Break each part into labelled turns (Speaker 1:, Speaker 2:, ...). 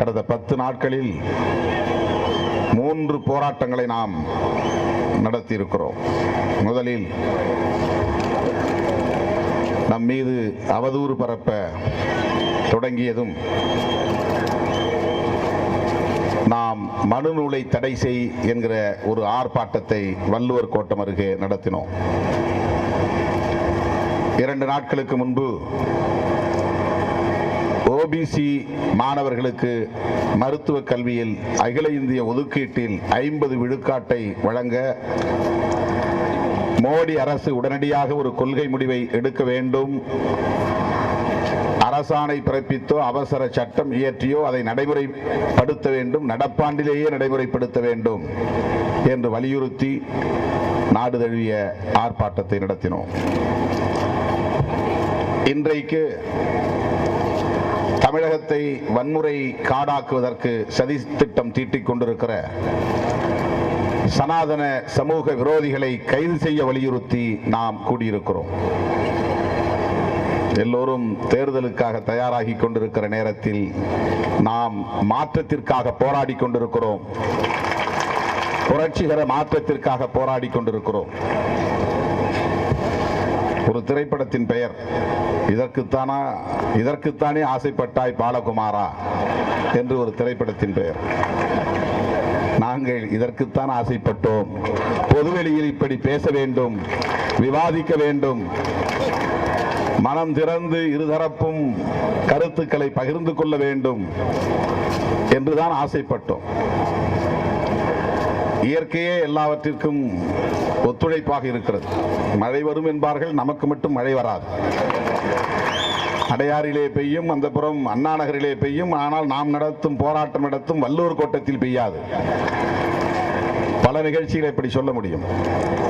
Speaker 1: கடந்த 10 நாட்களில் 3 போராட்டங்களை நாம் நடத்தியிருக்கிறோம். முதலில் நம் மீது அவதூறு பரப்ப தொடங்கியதும் நாம் மனுநூலை தடை செய் என்கிற ஒரு ஆர்ப்பாட்டத்தை வள்ளுவர் கோட்டம் அருகே நடத்தினோம். 2 நாட்களுக்கு முன்பு ஓபிசி மாணவர்களுக்கு மருத்துவ கல்வியில் அகில இந்திய ஒதுக்கீட்டில் 50 விழுக்காட்டை வழங்க மோடி அரசு உடனடியாக ஒரு கொள்கை முடிவை எடுக்க வேண்டும், அரசாணை பிறப்பித்தோ அவசர சட்டம் இயற்றியோ அதை நடைமுறைப்படுத்த வேண்டும், நடப்பாண்டிலேயே நடைமுறைப்படுத்த வேண்டும் என்று வலியுறுத்தி நாடு தழுவிய ஆர்ப்பாட்டத்தை நடத்தினோம். இன்றைக்கு தமிழகத்தை வன்முறை காடாக்குவதற்கு சதி திட்டம் தீட்டிக் கொண்டிருக்கிற சனாதன சமூக விரோதிகளை கைது செய்ய வலியுறுத்தி நாம் கூடியிருக்கிறோம். எல்லோரும் தேர்தலுக்காக தயாராகி கொண்டிருக்கிற நேரத்தில் நாம் மாற்றத்திற்காக போராடி கொண்டிருக்கிறோம். புரட்சிகர மாற்றத்திற்காக போராடி கொண்டிருக்கிறோம். ஒரு திரைப்படத்தின் பெயர் இதற்குத்தானே ஆசைப்பட்டாய் பாலகுமாரா என்று ஒரு திரைப்படத்தின் பெயர். நாங்கள் இதற்குத்தான் ஆசைப்பட்டோம். பொதுவெளியில் இப்படி பேச வேண்டும், விவாதிக்க வேண்டும், மனம் திறந்து இருதரப்பும் கருத்துக்களை பகிர்ந்து கொள்ள வேண்டும் என்றுதான் ஆசைப்பட்டோம். இயற்கையே எல்லாவற்றிற்கும் ஒத்துழைப்பாக இருக்கிறது. மழை வரும் என்பார்கள், நமக்கு மட்டும் மழை வராது. அடையாறிலே பெய்யும், அந்த புறம் அண்ணா நகரிலே பெய்யும். ஆனால் நாம் போராட்டம் நடத்தும் வள்ளுவர் கோட்டத்தில் பெய்யாது. பல நிகழ்ச்சிகளை இப்படி சொல்ல முடியும்.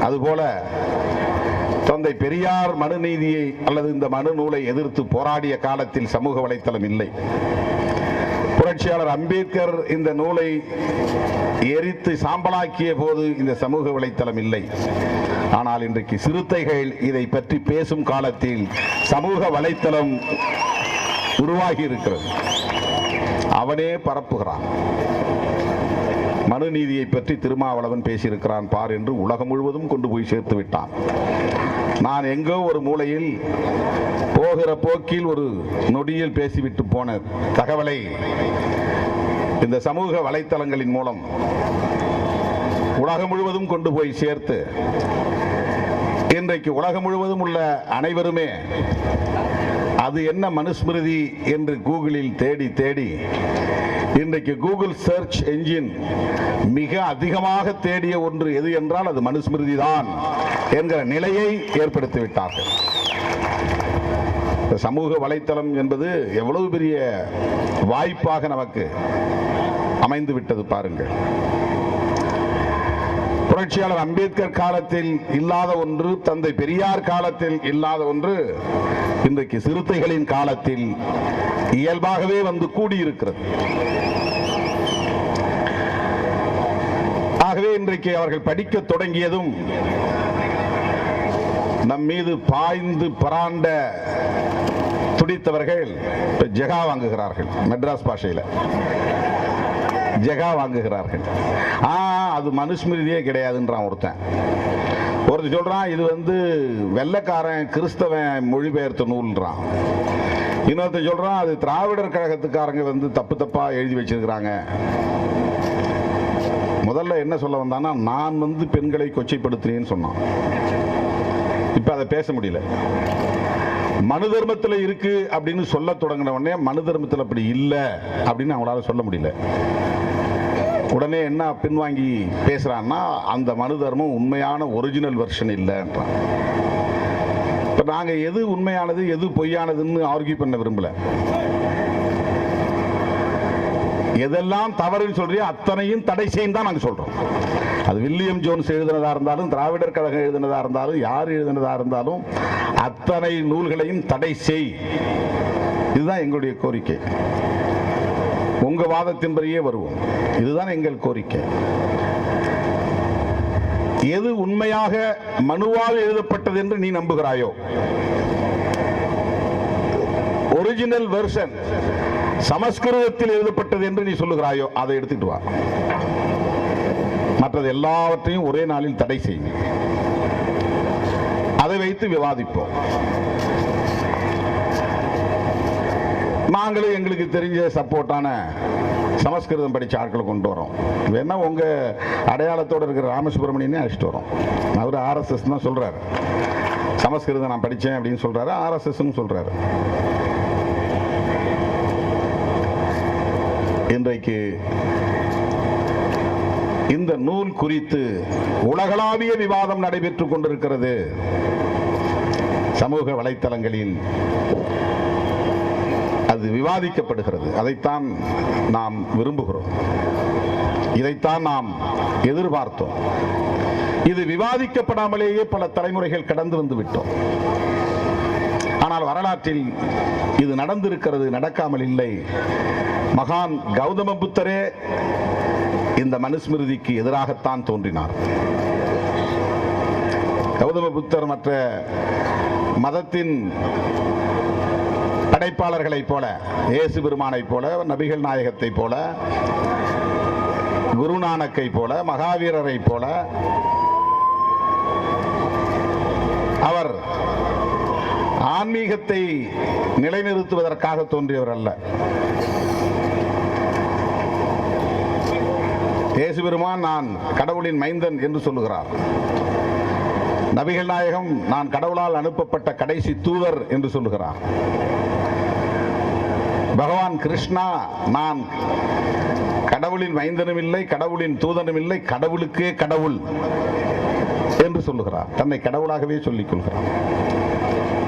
Speaker 1: அதுபோல தந்தை பெரியார் மனுநீதியை அல்லது இந்த மனு நூலை எதிர்த்து போராடிய காலத்தில் சமூக வலைத்தளம் இல்லை. புரட்சியாளர் அம்பேத்கர் இந்த நூலை எரித்து சாம்பலாக்கிய போது இந்த சமூக வலைத்தளம் இல்லை. ஆனால் இன்றைக்கு சிறுத்தைகள் இதை பற்றி பேசும் காலத்தில் சமூக வலைத்தளம் உருவாகி இருக்கிறது. அவனே பரப்புகிறான். மனுநீதியை பற்றி திருமாவளவன் பேசியிருக்கிறான் பார் என்று உலகம் முழுவதும் கொண்டு போய் சேர்த்து விட்டான். நான் எங்கோ ஒரு மூலையில் போகிற போக்கில் ஒரு நொடியில் பேசிவிட்டு போன தகவலை இந்த சமூக வலைத்தளங்களின் மூலம் உலகம் முழுவதும் கொண்டு போய் சேர்த்து இன்றைக்கு உலகம் முழுவதும் உள்ள அனைவருமே அது என்ன மனுஸ்மிருதி என்று கூகுளில் தேடி தேடி இன்றைக்கு கூகுள் சர்ச் என்ஜின் மிக அதிகமாக தேடிய ஒன்று எது என்றால் அது மனுஸ்மிருதி தான் என்கிற நிலையை ஏற்படுத்திவிட்டார்கள். சமூக வலைத்தளம் என்பது எவ்வளவு பெரிய வாய்ப்பாக நமக்கு அமைந்து விட்டது பாருங்கள். புரட்சியாளர் அம்பேத்கர் காலத்தில் இல்லாத ஒன்று, தந்தை பெரியார் காலத்தில் இல்லாத ஒன்று இன்றைக்கு சிறுத்தைகளின் காலத்தில் இயல்பாகவே வந்து கூடியிருக்கிறது. ஆகவே இன்றைக்கு அவர்கள் படிக்க தொடங்கியதும் நம் மீது பாய்ந்து பராண்ட துடித்தவர்கள் ஜெகா வாங்குகிறார்கள். மெட்ராஸ் பாஷையில் ஜெகா வாங்குகிறார்கள். அது மனுஸ்மிருதியே கிடையாதுன்றான் ஒருத்தன் சொல்றான். இது வெள்ளைக்காரன் கிறிஸ்தவன் மொழிபெயர்த்த நூல்ன்றான். இன்னொருத்தன் சொல்றான் அது திராவிடர் கழகத்துக்காரங்க தப்பா எழுதி வச்சிருக்கிறாங்க. முதல்ல என்ன சொல்ல வந்தான்னா, நான் பெண்களை கொச்சைப்படுத்தினேன்னு சொன்னான். இப்ப அதை பேச முடியல. மனு தர்மத்தில் இருக்கு அப்படின்னு சொல்ல தொடங்கின உடனே மனு தர்மத்தில் அப்படி இல்லை அப்படின்னு அவங்களால சொல்ல முடியல. உடனே என்ன பின்வாங்கி பேசுறான்னா, அந்த மனு தர்மம் உண்மையான ஒரிஜினல் வெர்ஷன் இல்லைன்றான். இப்ப நாங்க எது உண்மையானது எது பொய்யானதுன்னு ஆர்கியூ பண்ண விரும்பல. எதெல்லாம் தவறுன்னு சொல்றியோ அத்தனையும் தடை செய்யும் தான் நாங்கள் சொல்றோம். அது வில்லியம் ஜோன்ஸ் எழுதினதா இருந்தாலும், திராவிடர் கழகம் எழுதினதா இருந்தாலும், யார் எழுதினதா இருந்தாலும் அத்தனை நூல்களையும் தடை செய். இதுதான் எங்களுடைய கோரிக்கை. உங்க வாதத்தின்படியே வருவோம். இதுதான் எங்கள் கோரிக்கை. எது உண்மையாக மனுவால் எழுதப்பட்டது என்று நீ நம்புகிறாயோ, ஒரிஜினல் வெர்ஷன் சமஸ்கிருதத்தில் எழுதப்பட்டது என்று நீ சொல்லுகிறாயோ அதை எடுத்துட்டு வா. மற்றது எல்லாவற்றையும் ஒரே நாளில் தடை செய்யும். அதை வைத்து விவாதிப்போம். நாங்களே எங்களுக்கு தெரிஞ்ச சப்போர்ட்டான சமஸ்கிருதம் படிச்ச ஆட்களை கொண்டு வரோம். வேணா உங்க அடையாளத்தோடு இருக்கிற ராமசுப்ரமணியனே அழைச்சிட்டு வரோம். அவர் RSS தான் சொல்றாரு. சமஸ்கிருதம் நான் படித்தேன் அப்படின்னு சொல்றாரு. RSS சொல்றாரு. இன்றைக்கு இந்த நூல் குறித்து உலகளாவிய விவாதம் நடைபெற்றுக் கொண்டிருக்கிறது. சமூக வலைத்தளங்களில் அது விவாதிக்கப்படுகிறது. அதைத்தான் நாம் விரும்புகிறோம். இதைத்தான் நாம் எதிர்பார்த்தோம். இது விவாதிக்கப்படாமலேயே பல தலைமுறைகள் கடந்து வந்து விட்டோம். ஆனால் வரலாற்றில் இது நடந்திருக்கிறது, நடக்காமல் இல்லை. மகான் கௌதம புத்தரே இந்த மனுஸ்மிருதிக்கு எதிராகத்தான் தோன்றினார். கௌதம புத்தர் மற்ற மதத்தின் படைப்பாளர்களைப் போல, இயேசு பெருமானைப் போல, நபிகள் நாயகத்தை போல, குருநானக்கை போல, மகாவீரரை போல அவர் ஆன்மீகத்தை நிலைநிறுத்துவதற்காக தோன்றியவர் அல்ல. இயேசு பெருமான் நான் கடவுளின் மைந்தன் என்று சொல்லுகிறார். நபிகள் நாயகம் நான் கடவுளால் அனுப்பப்பட்ட கடைசி தூதர் என்று சொல்லுகிறார். பகவான் கிருஷ்ணா நான் கடவுளின் மைந்தனும் இல்லை, கடவுளின் தூதனும் இல்லை, கடவுளுக்கே கடவுள் என்று சொல்லுகிறார். தன்னை கடவுளாகவே சொல்லிக் கொள்கிறார்.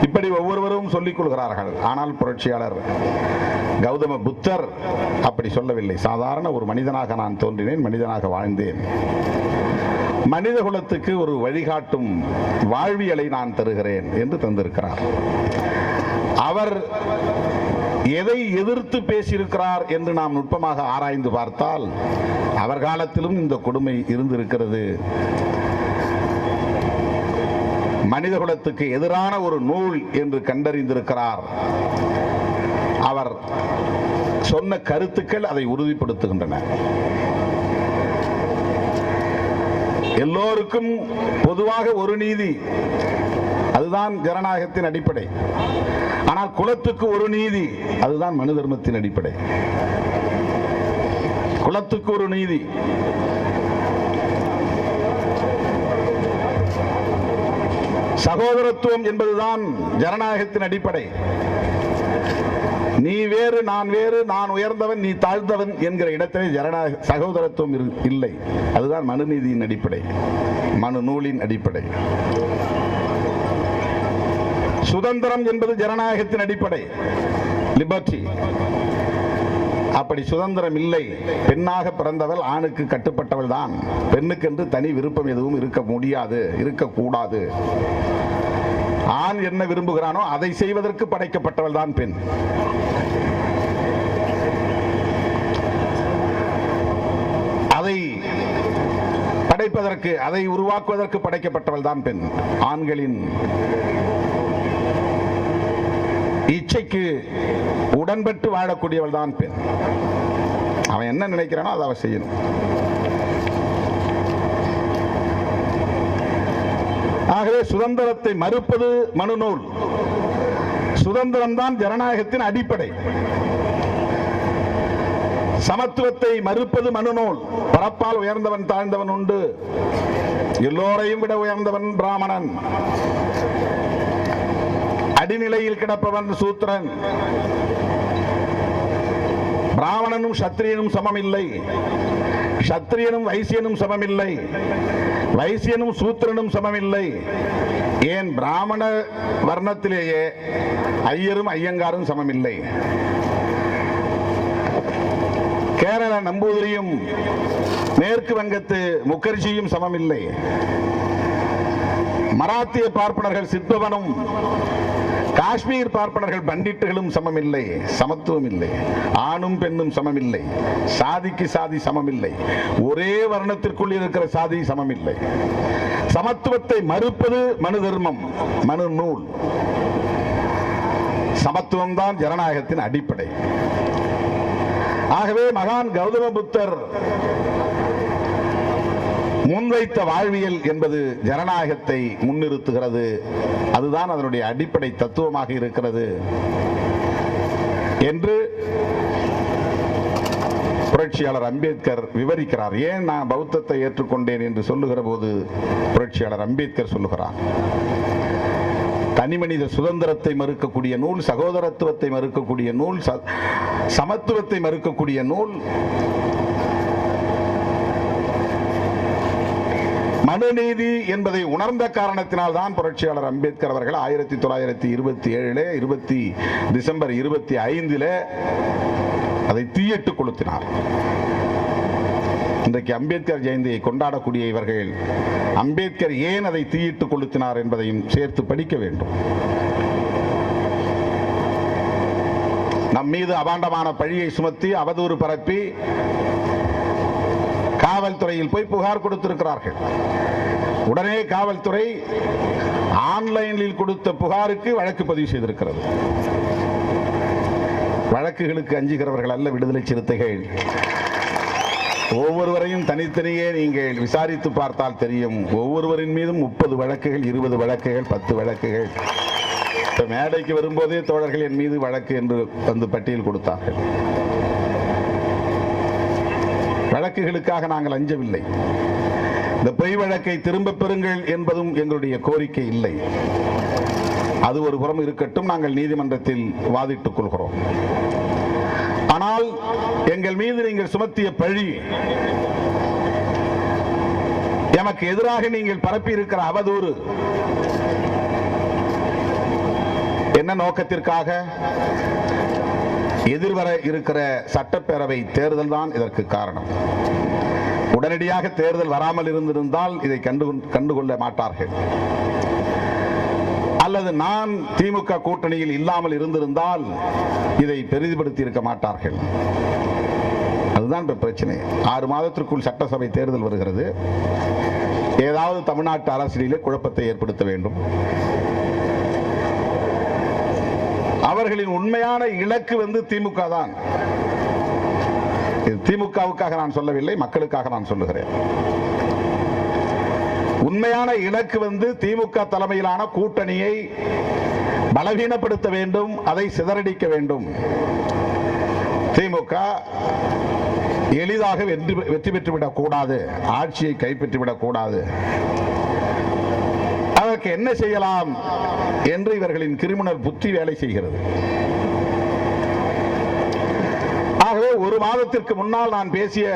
Speaker 1: இப்படி ஒவ்வொருவரும் சொல்லிக் கொள்கிறார்கள். ஆனால் புரட்சியாளர் கௌதம புத்தர் அப்படி சொல்லவில்லை. சாதாரண ஒரு மனிதனாக நான் தோன்றினேன், மனிதனாக வாழ்ந்தேன். மனித குலத்துக்கு ஒரு வழிகாட்டும் வாழ்வியலை நான் தருகிறேன் என்று தந்திருக்கிறார். அவர் எதை எதிர்த்து பேசியிருக்கிறார் என்று நாம் நுட்பமாக ஆராய்ந்து பார்த்தால் அவர் காலத்திலும் இந்த கொடுமை இருந்திருக்கிறது. மனிதகுலத்துக்கு எதிரான ஒரு நூல் என்று கண்டறிந்திருக்கிறார். அவர் சொன்ன கருத்துக்கள் அதை உறுதிப்படுத்துகின்றன. எல்லோருக்கும் பொதுவாக ஒரு நீதி, அதுதான் ஜனநாயகத்தின் அடிப்படை. ஆனால் குலத்துக்கு ஒரு நீதி, அதுதான் மனு தர்மத்தின் அடிப்படை. குலத்துக்கு ஒரு நீதி. சகோதரத்துவம் என்பதுதான் ஜனநாயகத்தின் அடிப்படை. நீ வேறு நான் வேறு, நான் உயர்ந்தவன் நீ தாழ்ந்தவன் என்கிற இடத்திலே ஜனநாயக சகோதரத்துவம் இல்லை. அதுதான் மனுநீதியின் அடிப்படை, மனு நூலின் அடிப்படை. சுதந்திரம் என்பது ஜனநாயகத்தின் அடிப்படை, லிபர்ட்டி. அப்படி சுதந்திரம் இல்லை. பெண்ணாக பிறந்தவள் ஆணுக்கு கட்டுப்பட்டவள் தான். பெண்ணுக்கென்று தனி விருப்பம் எதுவும் இருக்க முடியாது, இருக்கக்கூடாது. ஆண் என்ன விரும்புகிறானோ அதை செய்வதற்கு படைக்கப்பட்டவள் தான் பெண். அதை படைப்பதற்கு, அதை உருவாக்குவதற்கு படைக்கப்பட்டவள் தான் பெண். ஆண்களின் இச்சைக்கு உடன்பட்டு வாழக்கூடியவள் தான் பெண். அவன் என்ன நினைக்கிறானோ அதை அவன் செய்யணும். ஆகவே சுதந்திரத்தை மறுப்பது மனு நூல். சுதந்திரம் தான் ஜனநாயகத்தின் அடிப்படை. சமத்துவத்தை மறுப்பது மனு நூல். பரப்பால் உயர்ந்தவன் தாழ்ந்தவன் உண்டு. எல்லோரையும் விட உயர்ந்தவன் பிராமணன், அடிநிலையில் கிடப்பவன் சூத்திரன். பிராமணனும் சத்திரியனும் சமமில்லை, சத்திரியனும் வைசியனும் சமமில்லை, வைசியனும் சூத்திரனும் சமமில்லை. ஏன் பிராமண வர்ணத்திலேயே ஐயரும் ஐயங்காரும் சமமில்லை. கேரள நம்பூதிரியும் மேற்கு வங்கத்து முகர்ஜியும் சமமில்லை. மராத்திய பார்ப்பனர்கள் சித்பவனும் காஷ்மீர் பார்ப்பனர்கள் பண்டிட்டுகளும் சமமில்லை. சமத்துவம் இல்லை. ஆணும் பெண்ணும் சமமில்லை. சாதிக்கு சாதி சமமில்லை. ஒரே வர்ணத்திற்குள் இருக்கிற சாதி சமமில்லை. சமத்துவத்தை மறுப்பது மனு தர்மம், மனு நூல். சமத்துவம் தான் ஜனநாயகத்தின் அடிப்படை. ஆகவே மகான் கௌதம புத்தர் முன்வைத்த வாழ்வியல் என்பது ஜனநாயகத்தை முன்னிறுத்துகிறது. அதுதான் அதனுடைய அடிப்படை தத்துவமாக இருக்கிறது என்று புரட்சியாளர் அம்பேத்கர் விவரிக்கிறார். ஏன் நான் பௌத்தத்தை ஏற்றுக்கொண்டேன் என்று சொல்லுகிற போது புரட்சியாளர் அம்பேத்கர் சொல்லுகிறார், தனிமனித சுதந்திரத்தை மறுக்கக்கூடிய நூல், சகோதரத்துவத்தை மறுக்கக்கூடிய நூல், சமத்துவத்தை மறுக்கக்கூடிய நூல், மனுநீதி என்பதை உணர்ந்த காரணத்தினால் தான் புரட்சியாளர் அம்பேத்கர் அவர்கள் 1927 டிசம்பர் 25 அதை தீயிட்டு கொளுத்தினார். இன்றைக்கு அம்பேத்கர் ஜெயந்தியை கொண்டாடக்கூடிய இவர்கள் அம்பேத்கர் ஏன் அதை தீயிட்டு கொளுத்தினார் என்பதையும் சேர்த்து படிக்க வேண்டும். நம் மீது அபாண்டமான பழியை சுமத்தி அவதூறு பரப்பி காவல்துறையில் போய் புகார் கொடுத்திருக்கிறார்கள். உடனே காவல்துறை ஆன்லைனில் கொடுத்த புகாருக்கு வழக்கு பதிவு செய்திருக்கிறது. வழக்குகளுக்கு அஞ்சுகிறவர்கள் அல்ல விடுதலை சிறுத்தைகள். ஒவ்வொருவரையும் தனித்தனியே நீங்கள் விசாரித்து பார்த்தால் தெரியும். ஒவ்வொருவரின் மீதும் 30 வழக்குகள், 20 வழக்குகள், 10 வழக்குகள். மேடைக்கு வரும்போதே தோழர்கள் என் மீது வழக்கு என்று வந்து பட்டியல் கொடுத்தார்கள். வழக்குகளுக்காக நாங்கள் அஞ்சவில்லை. இந்த பொய் வழக்கை திரும்ப பெறுங்கள் என்பதும் எங்களுடைய கோரிக்கை இல்லை. அது ஒரு புறம் இருக்கட்டும், நாங்கள் நீதிமன்றத்தில் வாதிட்டுக் கொள்கிறோம். ஆனால் எங்கள் மீது நீங்கள் சுமத்திய பழி, எமக்கு எதிராக நீங்கள் பரப்பி இருக்கிற அவதூறு என்ன நோக்கத்திற்காக? எதிர்வர இருக்கிற சட்டப்பேரவை தேர்தல் தான் இதற்கு காரணம். உடனடியாக தேர்தல் வராமல் இருந்திருந்தால் இதை கண்டுகொள்ள மாட்டார்கள். அல்லது நான் திமுக கூட்டணியில் இல்லாமல் இருந்திருந்தால் இதை பெரிதுபடுத்தி இருக்க மாட்டார்கள். அதுதான் இப்ப பிரச்சனை. 6 மாதத்திற்குள் சட்டசபை தேர்தல் வருகிறது. ஏதாவது தமிழ்நாட்டு அரசியலிலே குழப்பத்தை ஏற்படுத்த வேண்டும். அவர்களின் உண்மையான இலக்கு திமுக தான். திமுகவுக்காக நான் சொல்லவில்லை, மக்களுக்காக நான் சொல்லுகிறேன். உண்மையான இலக்கு திமுக தலைமையிலான கூட்டணியை பலவீனப்படுத்த வேண்டும், அதை சிதறடிக்க வேண்டும். திமுக எளிதாக வெற்றி பெற்றுவிடக் கூடாது, ஆட்சியை கைப்பற்றிவிடக் கூடாது. அதற்கு என்ன செய்யலாம் என்று இவர்களின் கிரிமினல் புத்தி வேலை செய்கிறது. ஆகவே 1 மாதத்திற்கு முன்னால் நான் பேசிய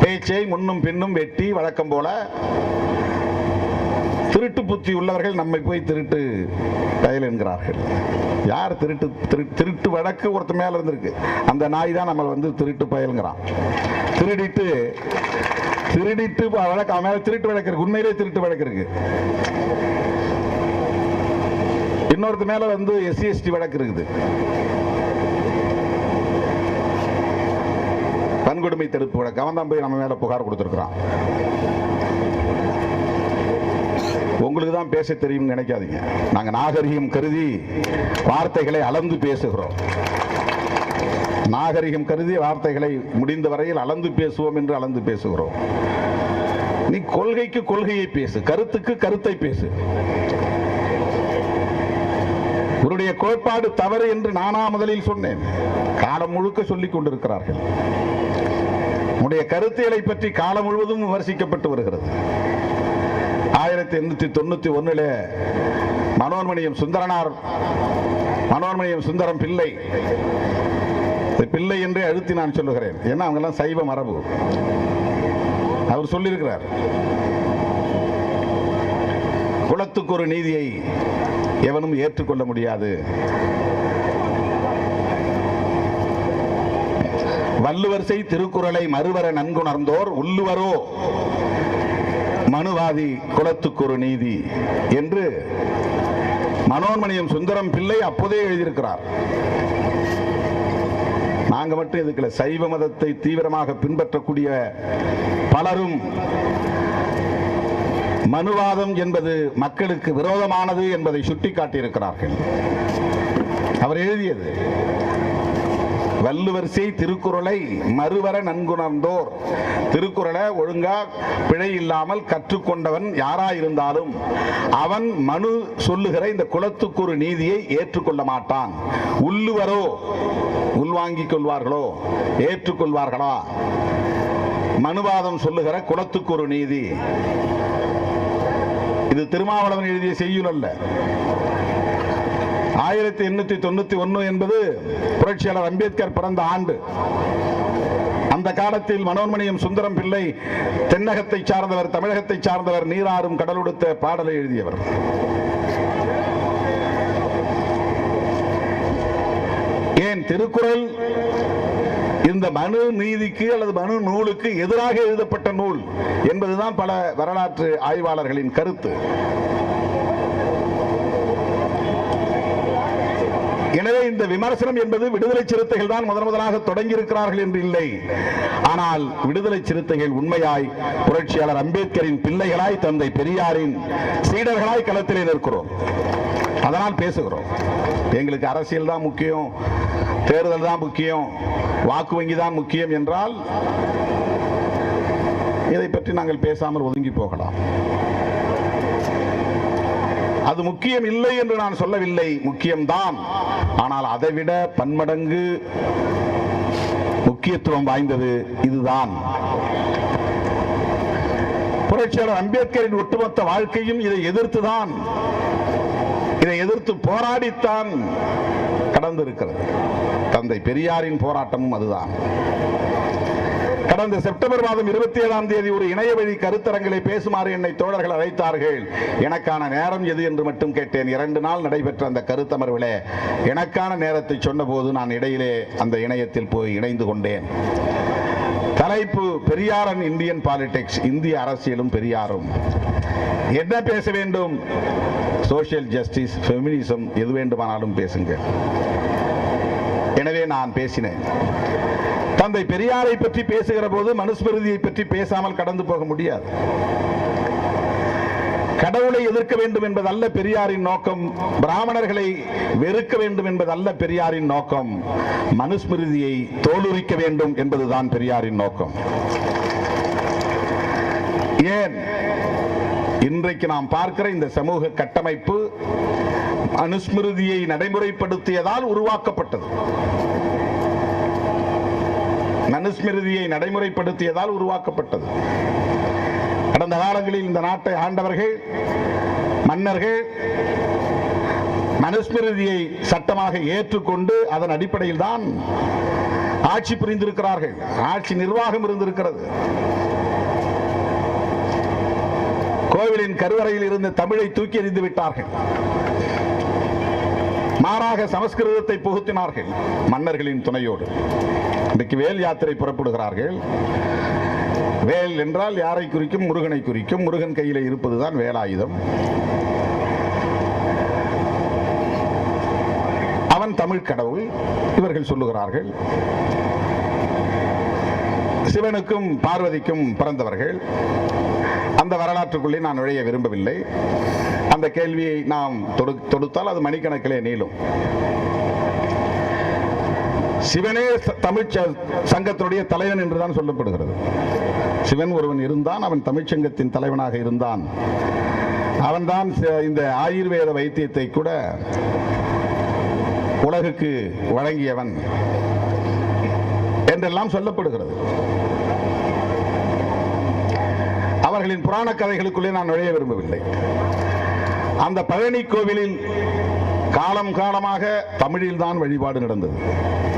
Speaker 1: பேச்சை முன்னும் பின்னும் வெட்டி வழக்கம் போல திருட்டு புத்தி உள்ளவர்கள் நம்மை போய் திருட்டு பயல் என்கிறார்கள். யார் திருட்டு வழக்கு ஒருத்த மேல இருந்திருக்கு, அந்த நாய் தான் நம்ம திருட்டு பயல்ங்கிறான். திருடிட்டு வழக்கு மேல திருட்டு வழக்கு இருக்கு, உண்மையிலே திருட்டு வழக்கு இருக்கு. இன்னொருத்த மேல SC/ST வழக்கு இருக்குது, வன்கொடுமை தடுப்பு வழக்கு. அவன் தான் போய் நம்ம மேல புகார் கொடுத்திருக்கிறான். உங்களுக்கு தான் பேச தெரியும் நினைக்காதீங்க. நாங்க நாகரிகம் கருதி வார்த்தைகளை அளந்து பேசுகிறோம். நாகரிகம் கருதி வார்த்தைகளை முடிந்த வரையில் அளந்து பேசுவோம் என்று அளந்து பேசுகிறோம். நீ கொள்கைக்கு கொள்கையை பேசு, கருத்துக்கு கருத்தை பேசு. உன்னுடைய கோட்பாடு தவறு என்று நானா முதலில் சொன்னேன். காலம் முழுக்க சொல்லிக் கொண்டிருக்கிறார்கள். உன்னுடைய கருத்துகளை பற்றி காலம் முழுவதும் விமர்சிக்கப்பட்டு வருகிறது. 1891 மனோன்மணியம் சுந்தரம் பிள்ளை பிள்ளை என்றே அழுத்தி நான் சொல்லுகிறேன். ஏன்னா அவங்க எல்லாம் சைவ மரபு. அவர் சொல்லியிருக்கிறார், குலத்துக்கு ஒரு நீதியை எவனும் ஏற்றுக்கொள்ள முடியாது. வள்ளுவர் செய் திருக்குறளை மறுவர நன்குணர்ந்தோர் உள்ளுவரோ மனுவாதி குலத்துக்கு ஒரு நீதி என்று மனோன்மணியம் சுந்தரம் பிள்ளை அப்போதே எழுதியிருக்கிறார். நாங்க மட்டும் இதுக்குள்ள சைவ மதத்தை தீவிரமாக பின்பற்றக்கூடிய பலரும் மனுவாதம் என்பது மக்களுக்கு விரோதமானது என்பதை சுட்டிக்காட்டி இருக்கிறார்கள். அவர் எழுதியது வள்ளுவரிசை திருக்குறளை மறுவர நன்குணர்ந்தோர். திருக்குறளை ஒழுங்கா பிழை இல்லாமல் கற்றுக்கொண்டவன் யாராயிருந்தாலும் அவன் மனு சொல்லுகிற இந்த குலத்துக்கு ஒரு நீதியை ஏற்றுக்கொள்ள மாட்டான். உள்ளுவரோ, உள்வாங்கிக் கொள்வார்களோ, ஏற்றுக்கொள்வார்களா? மனுவாதம் சொல்லுகிற குலத்துக்கு ஒரு நீதி. இது திருமாவளவன் எழுதிய செய்யுள் அல்ல. 1891 என்பது புரட்சியாளர் அம்பேத்கர் பிறந்த ஆண்டு. அந்த காலத்தில் மனோன்மணியம் சுந்தரம் பிள்ளை தென்னகத்தை சார்ந்தவர், தமிழகத்தை சார்ந்தவர், நீராறும் கடலுடுத்த பாடலை எழுதியவர். ஏன் திருக்குறள் இந்த மனு நீதிக்கு அல்லது மனு நூலுக்கு எதிராக எழுதப்பட்ட நூல் என்பதுதான் பல வரலாற்று ஆய்வாளர்களின் கருத்து. எனவே இந்த விமர்சனம் என்பது விடுதலை சிறுத்தைகள் தான் முதலாக தொடங்கி இருக்கிறார்கள் என்று இல்லை. ஆனால் விடுதலை சிறுத்தைகள் உண்மையாய் புரட்சியாளர் அம்பேத்கரின் பிள்ளைகளாய், தந்தை பெரியாரின் சீடர்களாய் களத்திலே நிற்கிறோம். அதனால் பேசுகிறோம். எங்களுக்கு அரசியல் தான் முக்கியம், தேர்தல் தான் முக்கியம், வாக்கு வங்கி தான் முக்கியம் என்றால் இதை பற்றி நாங்கள் பேசாமல் ஒதுங்கி போகலாம். அது முக்கியம் இல்லை என்று நான் சொல்லவில்லை, முக்கியம்தான். ஆனால் அதைவிட பன்மடங்கு முக்கியத்துவம் வாய்ந்தது இதுதான். புரட்சியாளர் அம்பேத்கரின் ஒட்டுமொத்த வாழ்க்கையும் இதை எதிர்த்துதான், இதை எதிர்த்து போராடித்தான் கடந்து இருக்கிறது. தந்தை பெரியாரின் போராட்டமும் அதுதான். கடந்த செப்டம்பர் மாதம் 27ஆம் தேதி ஒரு இணைய வழி கருத்தரங்களை பேசுமாறு என்னை தோழர்கள் அழைத்தார்கள். எனக்கான நேரம் எது என்று மட்டும் கேட்டேன். 2 நாள் நடைபெற்ற அந்த கருத்தமர்விலே எனக்கான நேரத்தை சொன்னபோது நான் இடையிலே அந்த இணையத்தில் போய் இணைந்து கொண்டேன். தலைப்பு பெரியாரன் இந்தியன் பாலிடிக்ஸ், இந்திய அரசியலும் பெரியாரும். என்ன பேச வேண்டும்? சோசியல் ஜஸ்டிஸ், ஃபெமினிசம், எது வேண்டுமானாலும் பேசுங்க. எனவே நான் பேசினேன். தந்தை பெரியாரை பற்றி பேசுகிற போது மனுஸ்மிருதியை பற்றி பேசாமல் கடந்து போக முடியாது. கடவுளை எதிர்க்க வேண்டும் என்பதல்ல பெரியாரின் நோக்கம், பிராமணர்களை வெறுக்க வேண்டும் என்பதல்ல பெரியாரின் நோக்கம், மனுஸ்மிருதியை தோலுரிக்க வேண்டும் என்பதுதான் பெரியாரின் நோக்கம். ஏன் இன்றைக்கு நாம் பார்க்கிற இந்த சமூக கட்டமைப்பு மனுஸ்மிருதியை நடைமுறைப்படுத்தியதால் உருவாக்கப்பட்டது. மனுஸ்மிருதியை நடைமுறைப்படுத்தியதால் உருவாக்கப்பட்டது. கடந்த காலங்களில் இந்த நாட்டை ஆண்டவர்கள், மன்னர்கள் மனுஸ்மிருதியை சட்டமாக ஏற்றுக்கொண்டு அதன் அடிப்படையில் தான் ஆட்சி புரிந்திருக்கிறார்கள். ஆட்சி நிர்வாகம் இருந்திருக்கிறது. கோவிலின் கருவறையில் இருந்து தமிழை தூக்கி எறிந்து விட்டார்கள். மாறாக சமஸ்கிருதத்தை புகுத்தினார்கள் மன்னர்களின் துணையோடு. இன்றைக்கு வேல் யாத்திரை புறப்படுகிறார்கள். வேல் என்றால் யாரை குறிக்கும்? முருகனை குறிக்கும். முருகன் கையில் இருப்பதுதான் வேலாயுதம். அவன் தமிழ் கடவுள் இவர்கள் சொல்லுகிறார்கள். சிவனுக்கும் பார்வதிக்கும் பிறந்தவர்கள். அந்த வரலாற்றுக்குள்ளே நான் நுழைய விரும்பவில்லை. அந்த கேள்வியை நாம் தொடுத்தால் அது மணிக்கணக்கிலே நீளும். சிவனே தமிழ் சங்கத்தினுடைய தலைவன் என்றுதான் சொல்லப்படுகிறது. சிவன் ஒருவன் இருந்தான், அவன் தமிழ்ச்சங்கத்தின் தலைவனாக இருந்தான். அவன்தான் இந்த ஆயுர்வேத வைத்தியத்தை கூட உலகுக்கு வழங்கியவன் என்றெல்லாம் சொல்லப்படுகிறது. அவர்களின் புராண கதைகளுக்குள்ளே நான் நுழைய விரும்பவில்லை. அந்த பழனி கோவிலில் காலம் காலமாக தமிழில் தான் வழிபாடு நடந்தது.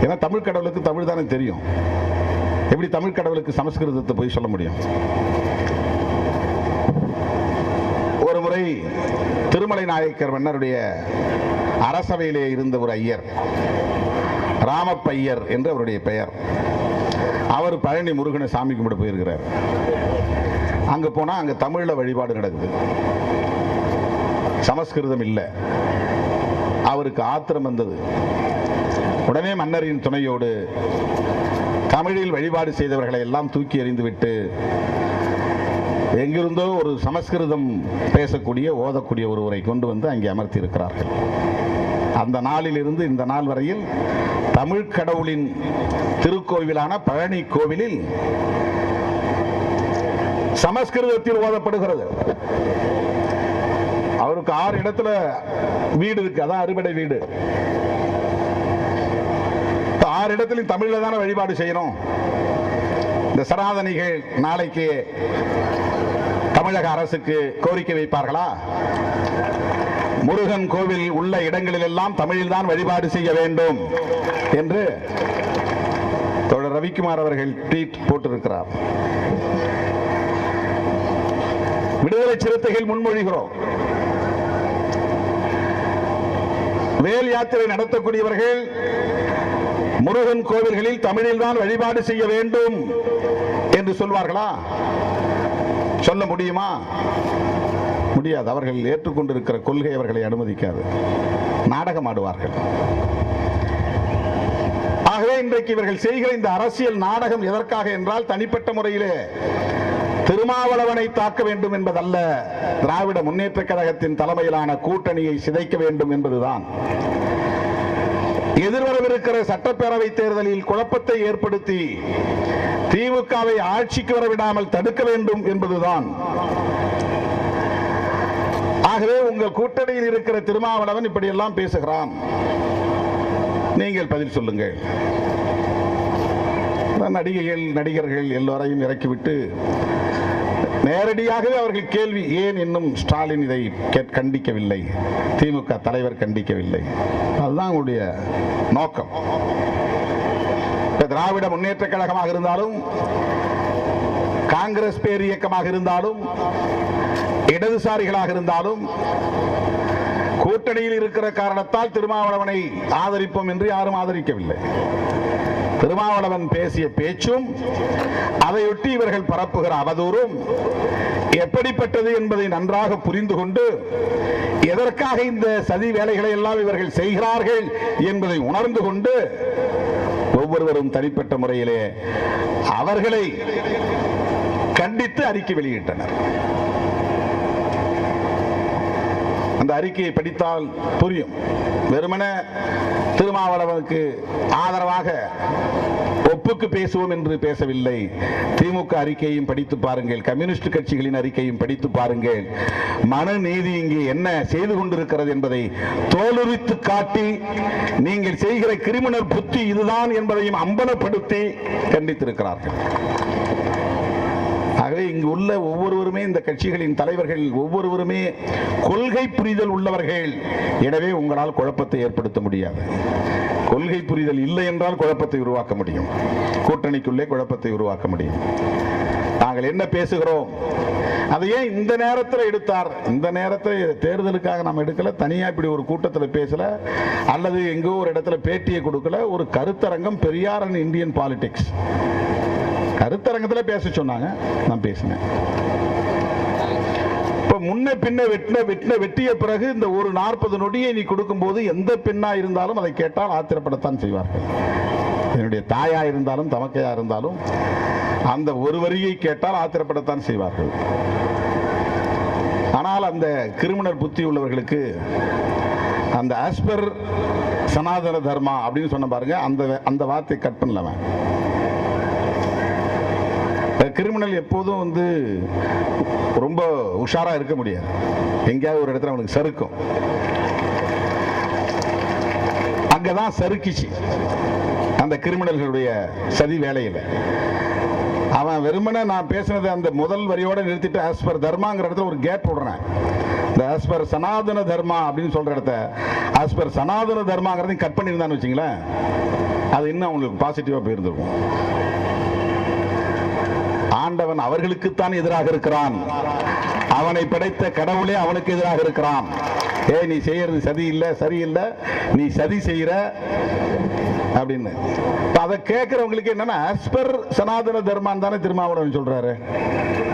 Speaker 1: ஏன்னா தமிழ் கடவுளுக்கு தமிழ் தானே தெரியும். எப்படி தமிழ் கடவுளுக்கு சமஸ்கிருதத்தை போய் சொல்ல முடியும்? ஒரு முறை திருமலை நாயக்கர் மன்னருடைய அரசவையிலே இருந்த ஒரு ஐயர், ராமப்பையர் என்று அவருடைய பெயர். அவர் பழனி முருகனை சாமி கும்பிட போயிருக்கிறார். அங்க போனா அங்க தமிழ்ல வழிபாடு நடக்குது, சமஸ்கிருதம் இல்லை. அவருக்கு ஆத்திரம் வந்தது. உடனே மன்னரின் துணையோடு தமிழில் வழிபாடு செய்தவர்களை எல்லாம் தூக்கி எறிந்துவிட்டு எங்கிருந்தோ ஒரு சமஸ்கிருதம் பேசக்கூடிய ஓதக்கூடிய ஒருவரை கொண்டு வந்து அங்கே அமர்த்தி இருக்கிறார்கள். அந்த நாளில் இருந்து இந்த நாள் வரையில் தமிழ் கடவுளின் திருக்கோவிலான பழனி கோவிலில் சமஸ்கிருதத்தில் ஓதப்படுகிறது. அவருக்கு 6 இடத்துல வீடு இருக்கு, அதான் அறுபடை வீடு. 6 இடத்திலும் தமிழ்ல தானே வழிபாடு செய்யணும். இந்த சனாதனிகள் நாளைக்கு தமிழக அரசுக்கு கோரிக்கை வைப்பார்களா? முருகன் கோவில் உள்ள இடங்களில் எல்லாம் தமிழில் தான் வழிபாடு செய்ய வேண்டும் என்று தோழர் ரவிக்குமார் அவர்கள் ட்வீட் போட்டிருக்கிறார். விடுதலை சிறுத்தைகள் முன்மொழிகிறோம், வேல் யாத்திரை நடத்தக்கூடியவர்கள் முருகன் கோவில்களில் தமிழில் தான் வழிபாடு செய்ய வேண்டும் என்று சொல்வார்களா? சொல்ல முடியுமா? முடியாது. அவர்கள் ஏற்றுக்கொண்டிருக்கிற கொள்கை அவர்களை அனுமதிக்காது. நாடகம் ஆடுவார்கள். ஆகவே இன்றைக்கு இவர்கள் செய்கிற இந்த அரசியல் நாடகம் எதற்காக என்றால், தனிப்பட்ட முறையிலே திருமாவளவனை தாக்க வேண்டும் என்பதல்ல, திராவிட முன்னேற்ற கழகத்தின் தலைமையிலான கூட்டணியை சிதைக்க வேண்டும் என்பதுதான். எதிர்வரவிருக்கிற சட்டப்பேரவை தேர்தலில் குழப்பத்தை ஏற்படுத்தி திமுகவை ஆட்சிக்கு வரவிடாமல் தடுக்க வேண்டும் என்பதுதான். ஆகவே உங்கள் கூட்டணியில் இருக்கிற திருமாவளவன் இப்படியெல்லாம் பேசுகிறான், நீங்கள் பதில் சொல்லுங்கள். நடிகைகள் நடிகர்கள் எல்லோரையும் இறக்கிவிட்டு நேரடியாகவே அவர்கள் கேள்வி, ஏன் இன்னும் ஸ்டாலின் இதை கண்டிக்கவில்லை, திமுக தலைவர் கண்டிக்கவில்லை? அதுதான் உங்களுடைய நோக்கம். திராவிட முன்னேற்ற கழகமாக இருந்தாலும், காங்கிரஸ் பேர் இயக்கமாக இருந்தாலும், இடதுசாரிகளாக இருந்தாலும், கூட்டணியில் இருக்கிற காரணத்தால் திருமாவளவனை ஆதரிப்போம் என்று யாரும் ஆதரிக்கவில்லை. திருமாவளவன் பேசிய பேச்சும் அதையொட்டி இவர்கள் பரப்புகிற அவதூறும் எப்படிப்பட்டது என்பதை நன்றாக புரிந்து கொண்டு, எதற்காக இந்த சதி வேலைகளை எல்லாம் இவர்கள் செய்கிறார்கள் என்பதை உணர்ந்து கொண்டு, ஒவ்வொருவரும் தனிப்பட்ட முறையிலே அவர்களை கண்டித்து அறிக்கை வெளியிட்டனர். அந்த அறிக்கையை படித்தால் புரியும். வெறுமன திருமாவளவனுக்கு ஆதரவாக ஒப்புக்கு பேசுவோம் என்று பேசவில்லை. திமுக அறிக்கையும் படித்து பாருங்கள், கம்யூனிஸ்ட் கட்சிகளின் அறிக்கையும் படித்து பாருங்கள். மனநீதி இங்கே என்ன செய்து கொண்டிருக்கிறது என்பதை தோலுரித்து காட்டி, நீங்கள் செய்கிற கிரிமினல் புத்தி இதுதான் என்பதையும் அம்பலப்படுத்தி கண்டித்திருக்கிறார்கள். ஆகவே இங்கு உள்ள ஒவ்வொருவருமே, இந்த கட்சிகளின் தலைவர்கள் ஒவ்வொருவருமே கொள்கை புரிதல் உள்ளவர்கள். எனவே உங்களால் குழப்பத்தை ஏற்படுத்த முடியாது. கொள்கை புரிதல் இல்லை என்றால் குழப்பத்தை உருவாக்க முடியும், கூட்டணிக்குள்ளே குழப்பத்தை உருவாக்க முடியும். நாங்கள் என்ன பேசுகிறோம், அதை ஏன் இந்த நேரத்தில் எடுத்தார்? இந்த நேரத்தில் தேர்தலுக்காக நாம் எடுக்கல, தனியாக இப்படி ஒரு கூட்டத்தில் பேசல, அல்லது எங்கோ ஒரு இடத்துல பேட்டியை கொடுக்கல. ஒரு கருத்தரங்கம், பெரியார் அண்ட் இந்தியன் பாலிடிக்ஸ் கருத்தரங்கத்தில் பேச சொன்னாங்க, நான் பேசினேன். இப்ப முன்ன பின்ன வெட்டிய பிறகு இந்த ஒரு 40 நொடியை நீ கொடுக்கும் போது எந்த பெண்ணா இருந்தாலும் அதை கேட்டால் ஆத்திரப்படத்தான் செய்வார்கள். என்னுடைய தாயா இருந்தாலும் தமக்கையா இருந்தாலும் அந்த ஒரு வரியை கேட்டால் ஆத்திரப்படத்தான் செய்வார்கள். ஆனால் அந்த கிரிமினல் புத்தி உள்ளவர்களுக்கு அந்த ஆஸ்பர் சனாதன தர்மா அப்படின்னு சொன்ன பாருங்க, அந்த வார்த்தை கட் பண்ணலவன். கிரிமினல் எப்போதும் வந்து ரொம்ப உஷாரா இருக்க முடியாது. எங்கேயாவது ஒரு இடத்துல அவனுக்கு சறுக்கும். அங்கதான் சறுக்கிச்சு அந்த கிரிமினல்களுடைய சதி வேலையில். அவன் வெறுமனே நான் பேசினது அந்த முதல் வரியோட நிறுத்திட்டு ஆஸ்பர் தர்மாங்கிற இடத்துல ஒரு கேப் விடுறேன். இந்த ஆஸ்பர் சனாதன தர்மா அப்படின்னு சொல்ற இடத்த ஆஸ்பர் சனாதன தர்மாங்கிறதையும் கட் பண்ணியிருந்தான்னு வச்சுங்களேன், அது இன்னும் அவங்களுக்கு பாசிட்டிவா போயிருந்திருக்கும். ஆண்டவன் அவர்களுக்குத்தான் எதிராக இருக்கிறான், அவனை படைத்த கடவுளே அவனுக்கு எதிராக இருக்கிறான். நீ செய்யறது சதி இல்ல, சரியில்லை, நீ சதி செய்யற அப்படின்னு. அதை கேட்கிறவங்களுக்கு என்னன்னா, ஆஸ்பர் சனாதன தர்மான் தானே திருமாவளவன் சொல்றாரு,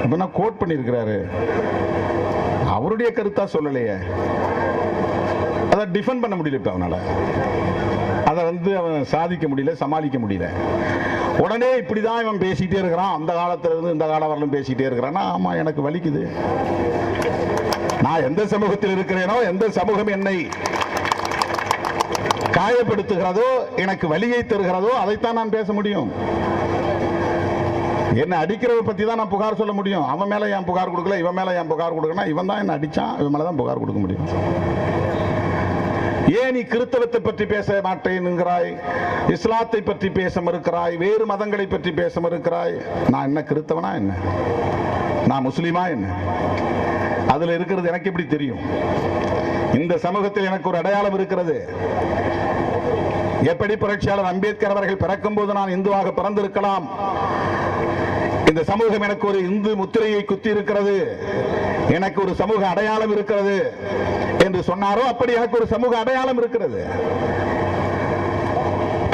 Speaker 1: அப்படின்னா கோட் பண்ணிருக்கிறாரு, அவருடைய கருத்தா சொல்லலையே, அதை டிஃபெண்ட் பண்ண முடியல. இப்ப அவனால அதை வந்து அவன் சாதிக்க முடியல, சமாளிக்க முடியல. உடனே இப்படிதான் இவன் பேசிட்டே இருக்கிறான், அந்த காலத்துல இருந்து இந்த காலம் வரலும் பேசிட்டே இருக்கிறான். ஆமா, எனக்கு வலிக்குது. நான் எந்த சமூகத்தில் இருக்கிறேனோ, எந்த சமூகம் என்னை காயப்படுத்துகிறதோ எனக்கு வலியை தருகிறதோ அதைத்தான் நான் பேச முடியும். என்ன அடிக்கிறத பத்தி தான் நான் புகார் சொல்ல முடியும். அவன் மேல ஏன் புகார் கொடுக்கல, இவன் மேல ஏன் புகார் கொடுக்கணும், இவன் தான் என்ன அடிச்சான், இவன் மேல தான் புகார் கொடுக்க முடியும். ஏன் நீ கிறிஸ்தவத்தை பற்றி பேச மாட்டேன்கிறாய், இஸ்லாத்தை பற்றி பேச மறுக்கிறாய், வேறு மதங்களை பற்றி பேச மறுக்கிறாய்? நான் என்ன கிறிஸ்தவனா என்ன, நான் முஸ்லீமா என்ன? அதுல இருக்கிறது எனக்கு எப்படி தெரியும்? இந்த சமூகத்தில் எனக்கு ஒரு அடையாளம் இருக்கிறது. எப்படி புரட்சியாளர் அம்பேத்கர் அவர்கள் பிறக்கும் போது நான் இந்துவாக பிறந்திருக்கலாம், இந்த சமூகம் எனக்கு ஒரு இந்து முத்திரையை குத்தி இருக்கிறது, எனக்கு ஒரு சமூக அடையாளம் இருக்கிறது என்று சொன்னாரோ அப்படி எனக்கு ஒரு சமூக அடையாளம் இருக்கிறது.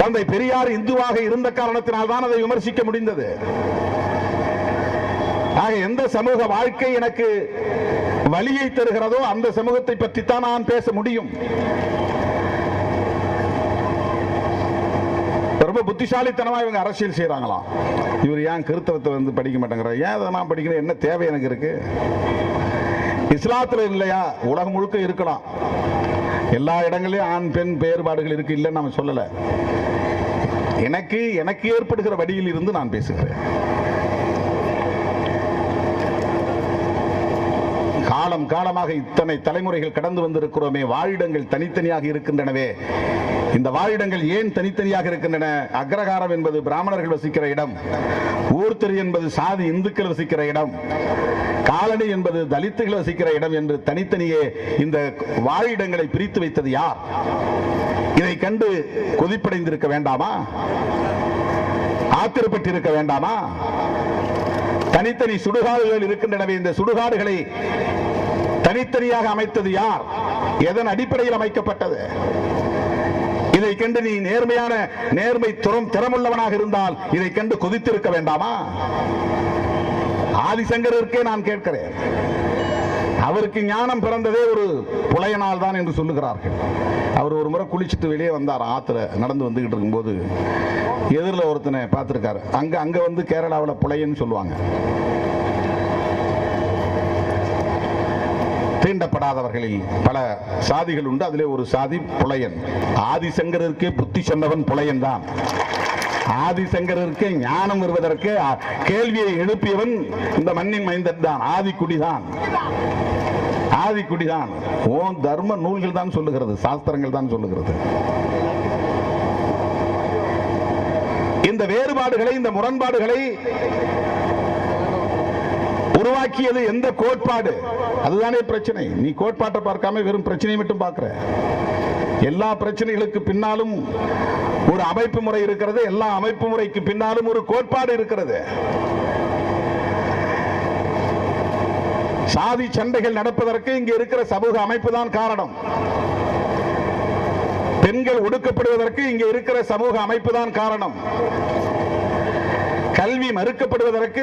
Speaker 1: தந்தை பெரியார் இந்துவாக இருந்த காரணத்தினால் தான் அதை விமர்சிக்க முடிந்தது. ஆக எந்த சமூக வாழ்க்கை எனக்கு வலியை தருகிறதோ அந்த சமூகத்தை பற்றி தான் நான் பேச முடியும். ரொம்ப புத்திசாலித்தனமா இவங்க அரசியல் செய்யறாங்களாம். இவர் ஏன் கிறிஸ்தவத்தை வந்து படிக்க மாட்டேங்கிற, ஏன் அதை நான் படிக்கிறேன், என்ன தேவை எனக்கு இருக்கு? இஸ்லாத்துல இல்லையா, உலகம் முழுக்க இருக்கலாம், எல்லா இடங்களிலும் ஆண் பெண் வேறுபாடுகள் இருக்கு, இல்லைன்னு நம்ம சொல்லல. எனக்கு ஏற்படுகிற வழியில் இருந்து நான் பேசுகிறேன். காலம் காலமாக இத்தனை தலைமுறைகள் கடந்து வந்திருக்கிறோமே, வாழிடங்கள் தனித்தனியாக இருக்கின்றனவே. இந்த வாழிடங்கள் ஏன் தனித்தனியாக இருக்கின்றன? அக்ரகாரம் என்பது பிராமணர்கள் வசிக்கிற இடம், ஊர்த்தெரி என்பது சாதி இந்துக்கள் வசிக்கிற இடம், காலனி என்பது தலித்துகள் வசிக்கிற இடம் என்று தனித்தனியே இந்த வாழிடங்களை பிரித்து வைத்தது யார்? இதை கண்டு கொதிப்படைந்திருக்க வேண்டாமா? ஆத்திரப்பட்டிருக்க வேண்டாமா? தனித்தனி சுடுகாடுகள் இருக்கின்றனவே, இந்த சுடுகாடுகளை தனித்தனியாக அமைத்தது யார்? எதன் அடிப்படையில் அமைக்கப்பட்டது? இதை கண்டு நீ நேர்மை திறமுள்ளவனாக இருந்தால் இதை கண்டு கொதித்திருக்க வேண்டாமா? ஆதிசங்கரருக்கே நான் கேட்கிறேன், அவருக்கு ஞானம் பிறந்ததே ஒரு புலையனால் தான் என்று சொல்லுகிறார்கள். அவர் ஒரு முறை குளிச்சுட்டு வெளியே வந்தார், ஆத்துல நடந்து வந்துகிட்டு இருக்கும்போது எதிரில் ஒருத்தனை பார்த்திருக்காரு. அங்க வந்து கேரளாவில் புலையன்னு சொல்லுவாங்க. தீண்டப்படாதவர்களில் பல சாதிகள் உண்டு, அதிலே ஒரு சாதி புலையன். ஆதிசங்கரருக்கே புத்தி சொன்னவன் புலையன் தான். ஆதிசங்கரருக்கு ஞானம் வருவதற்கு கேள்வியை எழுப்பியவன் இந்த மண்ணின் மைந்தன் தான், ஆதிக்குடிதான். ஆதிக்குடிதான். ஓ தர்ம நூல்கள் தான் சொல்லுகிறது, சாஸ்திரங்கள் தான் சொல்லுகிறது. இந்த வேறுபாடுகளை, இந்த முரண்பாடுகளை உருவாக்கியது எந்த கோட்பாடு? அதுதானே பிரச்சனை. நீ கோட்பாட்டை பார்க்காம வெறும் பிரச்சனையை மட்டும் பார்க்கிற. எல்லா பிரச்சனைகளுக்கு பின்னாலும் ஒரு அமைப்பு முறை இருக்கிறது, எல்லா அமைப்பு முறைக்கு பின்னாலும் ஒரு கோட்பாடு இருக்கிறது. சாதி சண்டைகள் நடப்பதற்கு இங்கே இருக்கிற சமூக அமைப்பு தான் காரணம். பெண்கள் ஒடுக்கப்படுவதற்கு இங்கே இருக்கிற சமூக அமைப்பு தான் காரணம். கல்வி மறுக்கப்பட்டதற்கு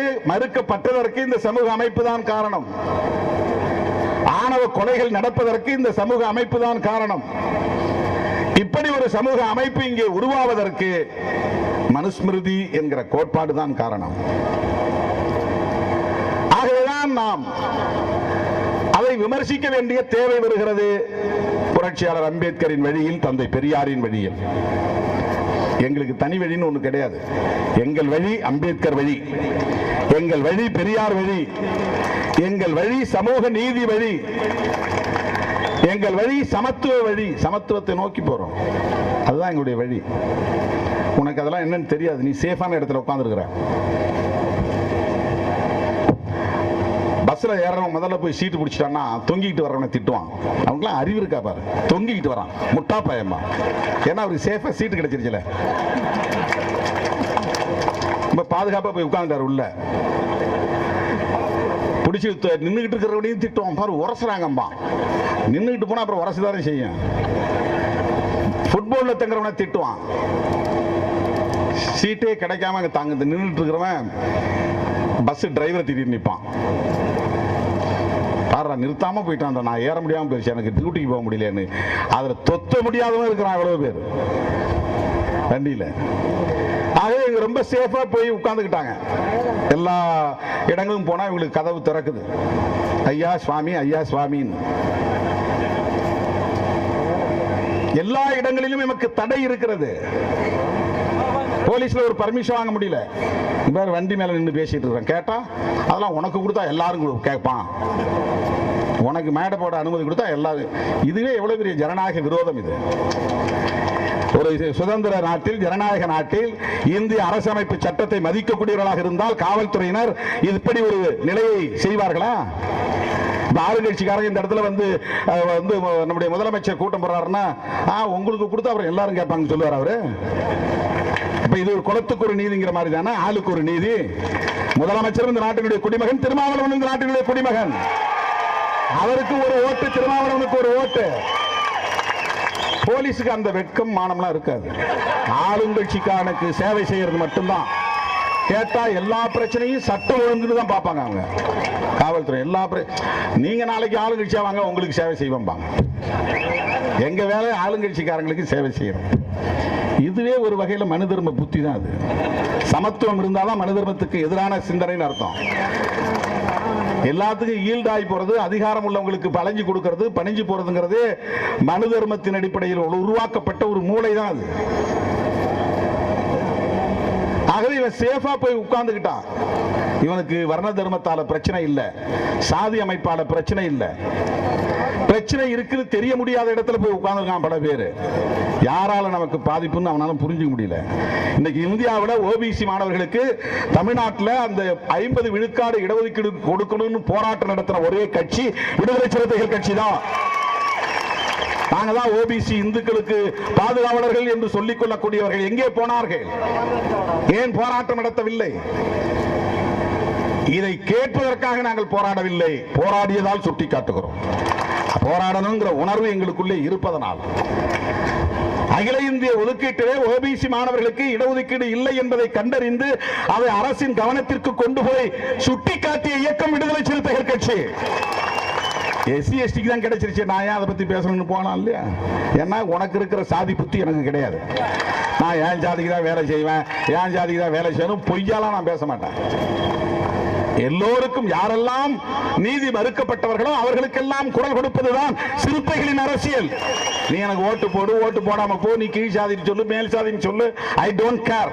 Speaker 1: இந்த சமூக அமைப்பு தான் காரணம். ஆணவ கொலைகள் நடப்பதற்கு இந்த சமூக அமைப்பு தான் காரணம். இப்படி ஒரு சமூக அமைப்பு இங்கே உருவாவதற்கு மனுஸ்மிருதி என்கிற கோட்பாடு தான் காரணம். ஆகவேதான் நாம் அதை விமர்சிக்க வேண்டிய தேவை வருகிறது. புரட்சியாளர் அம்பேத்கரின் வழியில், தந்தை பெரியாரின் வழியில். எங்களுக்கு தனி வழின்னு ஒண்ணு கிடையாது. எங்கள் வழி அம்பேத்கர் வழி, எங்கள் வழி பெரியார் வழி, எங்கள் வழி சமூக நீதி வழி, எங்கள் வழி சமத்துவ வழி. சமத்துவத்தை நோக்கி போறோம், அதுதான் எங்களுடைய வழி. உனக்கு அதெல்லாம் என்னன்னு தெரியாது, நீ சேஃபான இடத்துல உட்கார்ந்துருக்கிற. பஸ்ல ஏறவன் முதல்ல போய் சீட்டு பிடிச்சிட்டான்னா தொங்கிக்கிட்டு வரவனை திட்டுவான். அவனுக்குலாம் அறிவு இருக்கா பாரு, தொங்கிக்கிட்டு வரான், முட்டா பயமா. ஏன்னா அவருக்கு சேஃபா சீட்டு கிடைச்சிருச்சுல, ரொம்ப பாதுகாப்பா போய் உட்கார்ந்துட்டாரு உள்ள. பிடிச்சி நின்றுகிட்டு இருக்கிறவனையும் திட்டுவான் பாரு, உரசுறாங்கம்பா. நின்றுகிட்டு போனா அப்புறம் உரசுதானே செய்யும். ஃபுட்பால்ல தங்குறவனை திட்டுவான், சீட்டே கிடைக்காம அங்க தாங்க நின்றுட்டு இருக்கிறவன் பஸ் டிரைவரை திட்டிட்டு நிற்பான். பாரு நிறுத்தாம போயிட்டான், நான் ஏற முடியாம போயிடுச்சு, எனக்கு டியூட்டிக்கு போக முடியலன்னு. அதுல தொத்த முடியாதவன் இருக்கிறான் எவ்வளவு பேர் வண்டியில. ஆகவே இவங்க ரொம்ப சேஃபா போய் உட்கார்ந்துக்கிட்டாங்க. எல்லா இடங்களும் போனா இவங்களுக்கு கதவு திறக்குது, ஐயா சுவாமி ஐயா சுவாமின்னு. எல்லா இடங்களிலும் நமக்கு தடை இருக்கிறது. போலீஸ்ல ஒரு பர்மிஷன் வாங்க முடியல. இவர் வண்டி மேல நின்று பேசிட்டு இருக்கான். கேட்டா அதெல்லாம் உனக்கு கொடுத்தா எல்லாரும் கேட்பான், உனக்கு மேடை போட அனுமதி கொடுத்தா எல்லாரும். இதுவே எவ்வளவு பெரிய ஜனநாயக விரோதம் இது. ஒரு சுதந்திர நாட்டில், ஜனநாயக நாட்டில், இந்திய அரசமைப்பு சட்டத்தை மதிக்கக்கூடியவர்களாக இருந்தால் காவல்துறையினர் இப்படி ஒரு நிலையை செய்வார்களா? ஆளுங்கட்சிக்காரங்க இந்த இடத்துல வந்து நம்முடைய முதலமைச்சர் கூட்டம் போறாருன்னா உங்களுக்கு கொடுத்தா அப்புறம் எல்லாரும் கேட்பாங்க சொல்லுவார் அவரு. இப்ப இது ஒரு குலத்துக்கு ஒரு நீதிங்கிற மாதிரி தானே, ஆளுக்கு ஒரு நீதி. முதலமைச்சர் இந்த நாட்டினுடைய குடிமகன், திருமாவளவன் இந்த நாட்டினுடைய குடிமகன். அவருக்கு ஒரு ஓட்டு, திருமாவளவனுக்கு ஒரு ஓட்டு. போலீஸுக்கு அந்த வெட்கம் மானம்லாம் இருக்காது. ஆளுங்கட்சிக்காரனுக்கு சேவை செய்யறது மட்டும்தான். கேட்டா எல்லா பிரச்சனையும் சட்டம் ஒழுங்குன்னு தான் பார்ப்பாங்க அவங்க காவல்துறை. எல்லா நீங்க நாளைக்கு ஆளுங்கட்சியா வாங்க, உங்களுக்கு சேவை செய்வாங்க. எங்க வேலை ஆளுங்கட்சிக்காரங்களுக்கு சேவை செய்யணும். இதுவே ஒரு வகையில மனு தர்ம புத்தி தான். அது சமத்துவம் இருந்தாதான் மனு தர்மத்துக்கு எதிரான சிந்தனைன்னு அர்த்தம். எல்லாத்துக்கும் ஈல்டாகி போறது, அதிகாரம் உள்ளவங்களுக்கு பழஞ்சு கொடுக்கிறது, பணிஞ்சு போறதுங்கிறது மனு தர்மத்தின் அடிப்படையில் உருவாக்கப்பட்ட ஒரு மூளை தான் அது. ஆகவே இவன் சேஃபா போய் உட்கார்ந்துக்கிட்டான். இவனுக்கு வர்ண தர்மத்தால பிரச்சனை இல்லை, சாதி அமைப்பால பிரச்சனை இல்லை. பிரச்சனை இருக்குது தெரிய முடியாத இடத்துல போய் உட்கார்ந்துருக்கான் பல பேர். யாரால நமக்கு பாதிப்புன்னு அவனால புரிஞ்சுக்க முடியல. இன்னைக்கு இந்தியாவில் ஓபிசி மாணவர்களுக்கு தமிழ்நாட்டில் அந்த 50 விழுக்காடு இடஒதுக்கீடு கொடுக்கணும்னு போராட்டம் நடத்துற ஒரே கட்சி விடுதலை சிறுத்தைகள் கட்சி தான். நாங்க தான் ஓபிசி இந்துக்களுக்கு பாதுகாவலர்கள் என்று சொல்லிக் கொள்ளக்கூடியவர்கள் எங்கே போனார்கள்? ஏன் போராட்டம் நடத்தவில்லை? இதை கேட்பதற்காக நாங்கள் போராடவில்லை, போராடியதால் சுட்டி காட்டுகிறோம். போராடணுங்கிற உணர்வு எங்களுக்குள்ளே இருப்பதனால் அகில இந்திய ஒதுக்கீட்டிலே ஓபிசி மாணவர்களுக்கு இடஒதுக்கீடு இல்லை என்பதை கண்டறிந்து அதை அரசின் கவனத்திற்கு கொண்டு போய் சுட்டி காட்டிய இயக்கம் விடுதலை சிறுத்தைகள் கட்சி. எஸ்சி எஸ்டிக்கு தான் கிடைச்சிருச்சு. நான் ஏன் அதை பத்தி பேசணும்னு போனான் இல்லையா? ஏன்னா உனக்கு இருக்கிற சாதி புத்தி எனக்கு கிடையாது. நான் ஏன் ஜாதிக்கு தான் வேலை செய்வேன், ஏன் ஜாதிக்கு தான் வேலை செய்யணும் பொய்யாலாம் நான் பேச மாட்டேன். எல்லோருக்கும் யாரெல்லாம் நீதி மறுக்கப்பட்டவர்களோ அவர்களுக்கெல்லாம் குரல் கொடுப்பதுதான் சிறுத்தைகளின் அரசியல். நீ எனக்கு ஓட்டு போடு, ஓட்டு போடாம போ, நீ கீழ் சாதி சொல்லு, மேல் சாதி சொல்லு, ஐ டோன்ட் கேர்.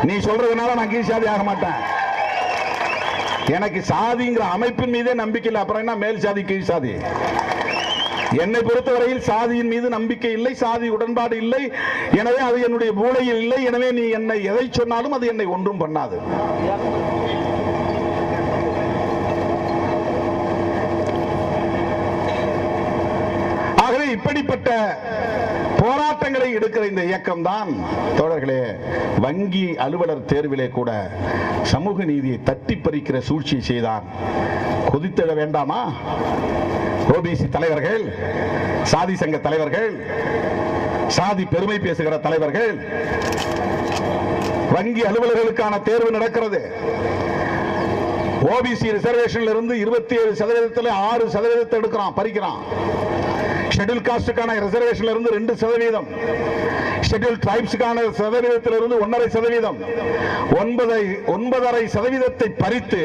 Speaker 1: நீ சொல்றதுனால நான் கீழ் சாதி ஆக மாட்டேன். எனக்கு சாதிங்கிற அமைப்பின் மீதே நம்பிக்கை இல்லை, அப்புறம் என்ன மேல் சாதி கீழ் சாதி? என்னை பொறுத்தவரையில் சாதியின் மீது நம்பிக்கை இல்லை, சாதி உடன்பாடு இல்லை. எனவே அது என்னுடைய மூளையில் இல்லை. எனவே நீ என்னை எதை சொன்னாலும் அது என்னை ஒன்றும் பண்ணாது. ஆகவே இப்படிப்பட்ட போராட்டங்களை எடுக்கிற இந்த இயக்கம் தான் தோழர்களே, வங்கி அலுவலர் தேர்விலே கூட சமூக நீதியை தட்டி பறிக்கிற சூழ்ச்சி செய்தான். கொதித்திட வேண்டாமா? ஓபிசி தலைவர்கள், சாதி சங்க தலைவர்கள், சாதி பெருமை பேசுகிற தலைவர்கள், வங்கி அலுவலர்களுக்கான தேர்வு நடக்கிறது. ஓபிசி ரிசர்வேஷன்ல இருந்து 27% 6% எடுக்கிறான், பறிக்கிறான். ஷெட்யூல் காஸ்டுக்கான ரிசர்வேஷன்ல இருந்து 2%, ஷெட்யூல் டிரைப்ஸ்க்கான சதவீதத்திலிருந்து 1.5%, 9.5% பறித்து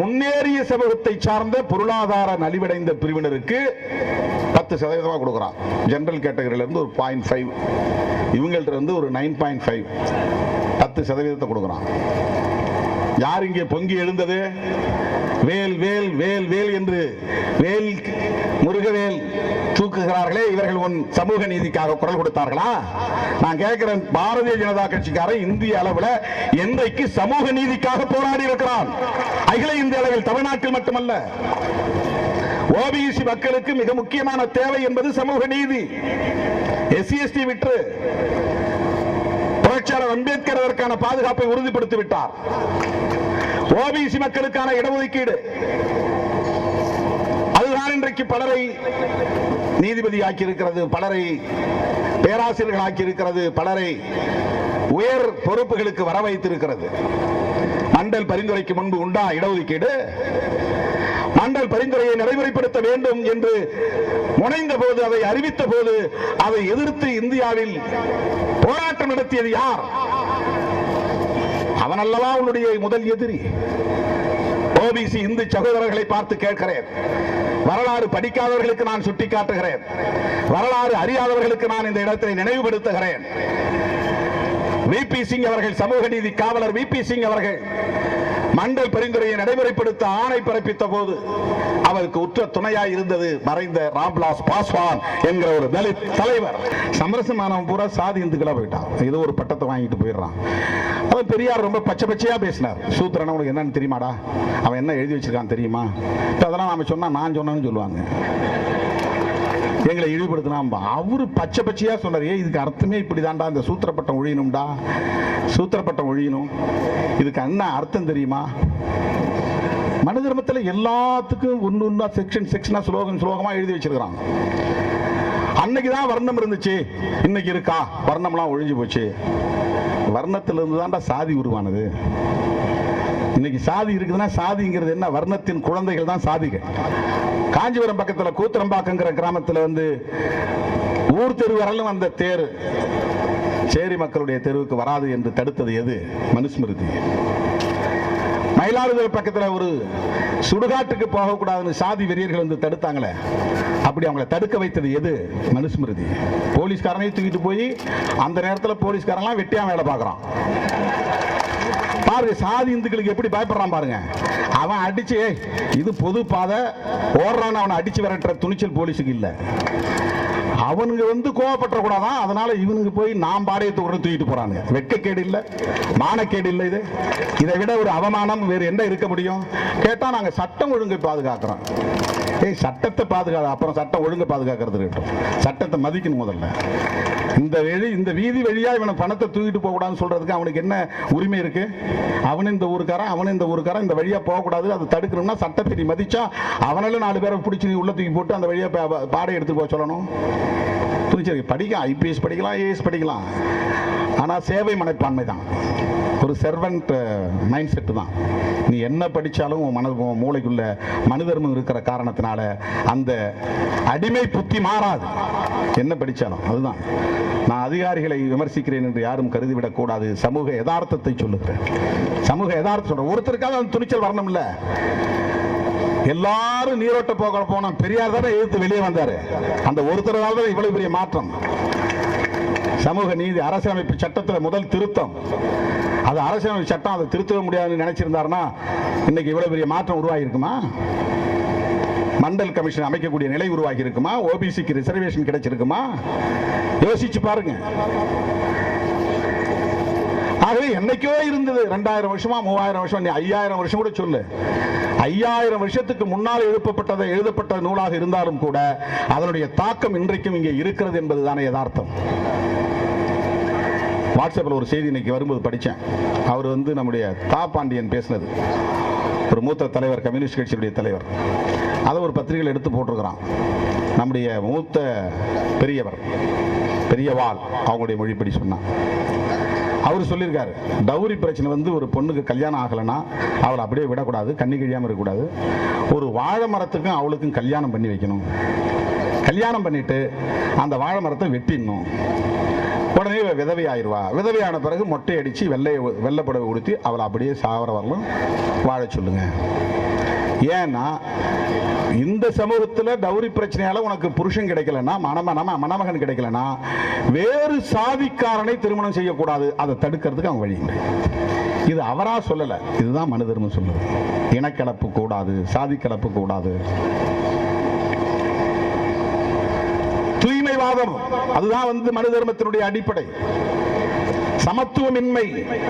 Speaker 1: முன்னேறிய சமூகத்தை சார்ந்த பொருளாதார நலிவடைந்த பிரிவினருக்கு 10% கொடுக்கிறான். ஜெனரல் கேட்டகரியில இருந்து ஒரு 0.5, இவங்கள்ட்ட இருந்து ஒரு 9.5, 10% கொடுக்கிறான். யார் இங்கே பொங்கி எழுந்தது? வேல் வேல் வேல் வேல் என்று வேல் முருகவேல் தூக்குகிறார்களே, இவர்கள் உன் சமூக நீதிக்காக குரல் கொடுத்தார்களா? நான் கேட்கிறேன், பாரதிய ஜனதா கட்சிக்காரன் இந்திய அளவில் என்றைக்கு சமூக நீதிக்காக போராடி இருக்கிறான்? அகில இந்திய அளவில், தமிழ்நாட்டில் மட்டுமல்ல. ஓபிசி மக்களுக்கு மிக முக்கியமான தேவை என்பது சமூக நீதி. எஸ்சி எஸ்டி விட்டு புரட்சியாளர் அம்பேத்கர் அதற்கான பாதுகாப்பை உறுதிப்படுத்தி விட்டார். ஓபிசி மக்களுக்கான இடஒதுக்கீடு அதுதான் இன்றைக்கு பலரை நீதிபதி ஆக்கி இருக்கிறது, பலரை பேராசிரியர்கள் ஆக்கி இருக்கிறது, பலரை உயர் பொறுப்புகளுக்கு வர வைத்திருக்கிறது. மண்டல் பரிந்துரைக்கு முன்பு உண்டா இடஒதுக்கீடு? மண்டல் பரிந்துரையை நடைமுறைப்படுத்த வேண்டும் என்று முனைந்த போது, அதை அறிவித்த போது, அதை எதிர்த்து இந்தியாவில் போராட்டம் நடத்தியது யார்? அவன் அல்லவா உன்னுடைய முதல் எதிரி. ஓபிசி இந்து சகோதரர்களை பார்த்து கேட்கிறேன். வரலாறு படிக்காதவர்களுக்கு நான் சுட்டிக்காட்டுகிறேன். வரலாறு அறியாதவர்களுக்கு நான் இந்த இடத்தை நினைவுபடுத்துகிறேன். விபி சிங் அவர்கள், சமூக நீதி காவலர் விபி சிங் அவர்கள் மண்டல் பரிந்துரையை நடைமுறைப்படுத்த ஆணை பிறப்பித்த போது அவருக்கு உற்ற துணையாய் இருந்தது மறைந்த ராம்விலாஸ் பாஸ்வான் என்கிற ஒரு தலித் தலைவர். சமரசமானவன் பூரா சாதி இந்துக்களா போயிட்டான். ஏதோ ஒரு பட்டத்தை வாங்கிட்டு போயிடுறான். அவன் பெரியார் ரொம்ப பச்சை பச்சையா பேசினார். சூத்திரன் உனக்கு என்னன்னு தெரியுமாடா, அவன் என்ன எழுதி வச்சிருக்கான் தெரியுமா? அதெல்லாம் நாம சொன்னா நான் சொன்னேன்னு சொல்லுவாங்க, எங்களை இழிவுபடுத்தினா. அவரு பச்சை பச்சையா சொன்னார். இதுக்கு அர்த்தமே இப்படிதான்டா, இந்த சூத்திரப்பட்டம் ஒழியணும்டா, சூத்திரப்பட்டம் ஒழியணும். இதுக்கு என்ன அர்த்தம் தெரியுமா? மனு தர்மத்தில் எல்லாத்துக்கும் ஒன்னு செக்ஷனா ஸ்லோகமா எழுதி வச்சிருக்கிறான். அன்னைக்குதான் வர்ணம் இருந்துச்சு, இன்னைக்கு இருக்கா? வர்ணம்லாம் ஒழிஞ்சு போச்சு. வர்ணத்திலிருந்து தான்டா சாதி உருவானது. இன்னைக்கு சாதி இருக்குதுன்னா சாதிங்கிறது என்ன? வர்ணத்தின் குழந்தைகள் தான் சாதிகள். காஞ்சிபுரம் பக்கத்தில் கூத்திரம்பாக்கங்கிற கிராமத்தில் ஊர் தெரு வரலும் அந்த தேர் சேரி மக்களுடைய தெருவுக்கு வராது என்று தடுத்தது எது? மனுஸ்மிருதி. மயிலாடுதுறை பக்கத்தில் ஒரு சுடுகாட்டுக்கு போகக்கூடாதுன்னு சாதி வெறியர்கள் தடுத்தாங்களே, அப்படி அவங்களை தடுக்க வைத்தது எது? மனுஸ்மிருதி. போலீஸ்காரனையும் தூக்கிட்டு போய் அந்த நேரத்தில் போலீஸ்காரன்லாம் வெட்டியா வேலை பார்க்கறான். பாருங்க சாதி இந்துக்களுக்கு எப்படி பயப்படுறான் பாருங்க. அவன் அடிச்சு இது பொது பாதை ஓடுறான்னு அவனை அடிச்சு விரட்டுற துணிச்சல் போலீஸுக்கு இல்ல. அவனுங்க கோவப்பட்ட கூடாதான், அதனால இவனுக்கு போய் நாம் பாடையத்தை உடனே தூக்கிட்டு போறாங்க. வெட்கக்கேடு இல்ல, மானக்கேடு இல்ல. இதை விட ஒரு அவமானம் வேறு என்ன இருக்க முடியும்? கேட்டா நாங்க சட்டம் ஒழுங்கை பாதுகாக்கிறோம். சட்டத்தை பாதுகாக்க, அப்புறம் சட்டம் ஒழுங்கை பாதுகாக்கிறது இருக்கட்டும், சட்டத்தை மதிக்கணும் முதல்ல. இந்த வீதி வழியா இவனை பணத்தை தூக்கிட்டு போக கூடாதுன்னு சொல்றதுக்கு அவனுக்கு என்ன உரிமை இருக்கு? அவனு இந்த ஊருக்காரன் இந்த வழியா போகக்கூடாது, அது தடுக்கணும்னா சட்டத்தை நீ மதிச்சா அவனால 4 பேரை பிடிச்சி நீ உள்ள தூக்கி போட்டு அந்த வழியா பாடை எடுத்து போக சொல்லணும். படிக்கலாம், ஐபிஎஸ் படிக்கலாம், ஐஏஎஸ் படிக்கலாம், ஆனா சேவை மனப்பான்மை தான், ஒரு சர்வன்ட் மைண்ட் செட் தான். நீ என்ன படிச்சாலும் உன் மூளைக்குள்ள மனு தர்மம் இருக்கிற காரணத்தினால அந்த அடிமை புத்தி மாறாது. என்ன படிச்சாலும் அதுதான். நான் அதிகாரிகளை விமர்சிக்கிறேன் என்று யாரும் கருதிவிடக் கூடாது. சமூக யதார்த்தத்தை சொல்லுகிறேன். சமூக யதார்த்தம் சொல்றேன். ஒருத்தருக்காக அந்த துணிச்சல் வரணும் இல்ல. எல்லாரும் நீரோட்ட போன பெரியார் தானே எதிர்த்து வெளியே வந்தாரு. அந்த ஒருத்தரால் தான் இவ்வளவு பெரிய மாற்றம். சமூக நீதி அரசியலமைப்பு சட்டத்தில் முதல் திருத்தம், அது அரசியலமைப்பு சட்டம், அதை திருத்தவே முடியாதுன்னு நினைச்சிருந்தாருன்னா இன்னைக்கு இவ்வளவு பெரிய மாற்றம் உருவாகி இருக்குமா? மண்டல் கமிஷன் அமைக்கக்கூடிய நிலை உருவாகி இருக்குமா? ஓபிசிக்கு ரிசர்வேஷன் கிடைச்சிருக்குமா? யோசிச்சு பாருங்க. ஆகவே என்னைக்கோ இருந்தது 2000 வருஷமா 3000 வருஷம், நீ 5000 வருஷம் கூட சொல்லு. 5000 வருஷத்துக்கு முன்னால் எழுதப்பட்ட நூலாக இருந்தாலும் கூட அதனுடைய தாக்கம் இன்றைக்கும் இங்கே இருக்கிறது என்பதுதானே யதார்த்தம். வாட்ஸ்அப்பில் ஒரு செய்தி இன்னைக்கு வரும்போது படித்தேன். அவர் நம்முடைய தா பாண்டியன் பேசினது, ஒரு மூத்த தலைவர், கம்யூனிஸ்ட் கட்சியுடைய தலைவர். அதை ஒரு பத்திரிகையில் எடுத்து போட்டிருக்கிறான். நம்முடைய மூத்த பெரியவர், பெரியவாள், அவங்களுடைய மொழிப்படி சொன்னான். அவர் சொல்லியிருக்காரு, டவுரி பிரச்சனை ஒரு பொண்ணுக்கு கல்யாணம் ஆகலைன்னா அவளை அப்படியே விடக்கூடாது, கண்ணி கழியாமல் இருக்கக்கூடாது. ஒரு வாழை மரத்துக்கும் அவளுக்கும் கல்யாணம் பண்ணி வைக்கணும். கல்யாணம் பண்ணிட்டு அந்த வாழை மரத்தை வெட்டிடணும். உடனே விதவை ஆயிடுவா. விதவையான பிறகு மொட்டை அடித்து வெள்ளைப்படவை உடுத்தி அவளை அப்படியே சாவர வரலும் வாழ சொல்லுங்க. ஏன்னா இந்த சமூகத்தில் டவுரி பிரச்சனையால உனக்கு புருஷன் கிடைக்கலன்னா, மணமகன் கிடைக்கலன்னா வேறு சாதிக்காரனை திருமணம் செய்யக்கூடாது. அதை தடுக்கிறதுக்கு அவங்க வழி. இது அவரா சொல்லல, இதுதான் மனு தர்மம் சொல்லுது. இனக்கலப்பு கூடாது, சாதி கலப்பு கூடாது. தூய்மைவாதம், அதுதான் மனு தர்மத்தினுடைய அடிப்படை. சமத்துவமின்மை,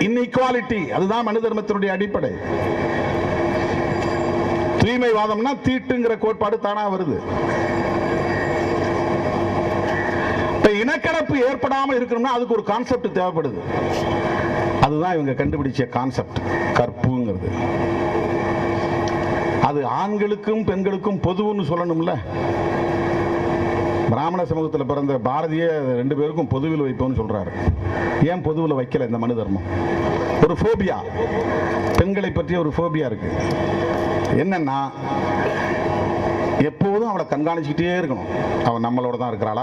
Speaker 1: இன்இக்வாலிட்டி, அதுதான் மனு தர்மத்தினுடைய அடிப்படை. தூய்மைவாதம்னா தீட்டுங்கிற கோட்பாடு தானா வருது. இனக்கலப்பு ஏற்படாமல் இருக்கணும்னா அதுக்கு ஒரு கான்செப்ட் தேவைப்படுது. அதுதான் இவங்க கண்டுபிடிச்ச கான்செப்ட், கற்புங்கிறது. அது ஆண்களுக்கும் பெண்களுக்கும் பொதுவுன்னு சொல்லணும்ல. பிராமண சமூகத்தில் பிறந்த பாரதிய 2 பேருக்கும் பொதுவில் வைப்போம்னு சொல்றாரு. ஏன் பொதுவில் வைக்கல இந்த மனு தர்மம்? ஒரு போபியா, பெண்களை பற்றிய ஒரு போபியா இருக்கு. என்னன்னா எப்போதும் அவளை கண்காணிச்சுக்கிட்டே இருக்கணும். அவன் நம்மளோட தான் இருக்கிறாளா,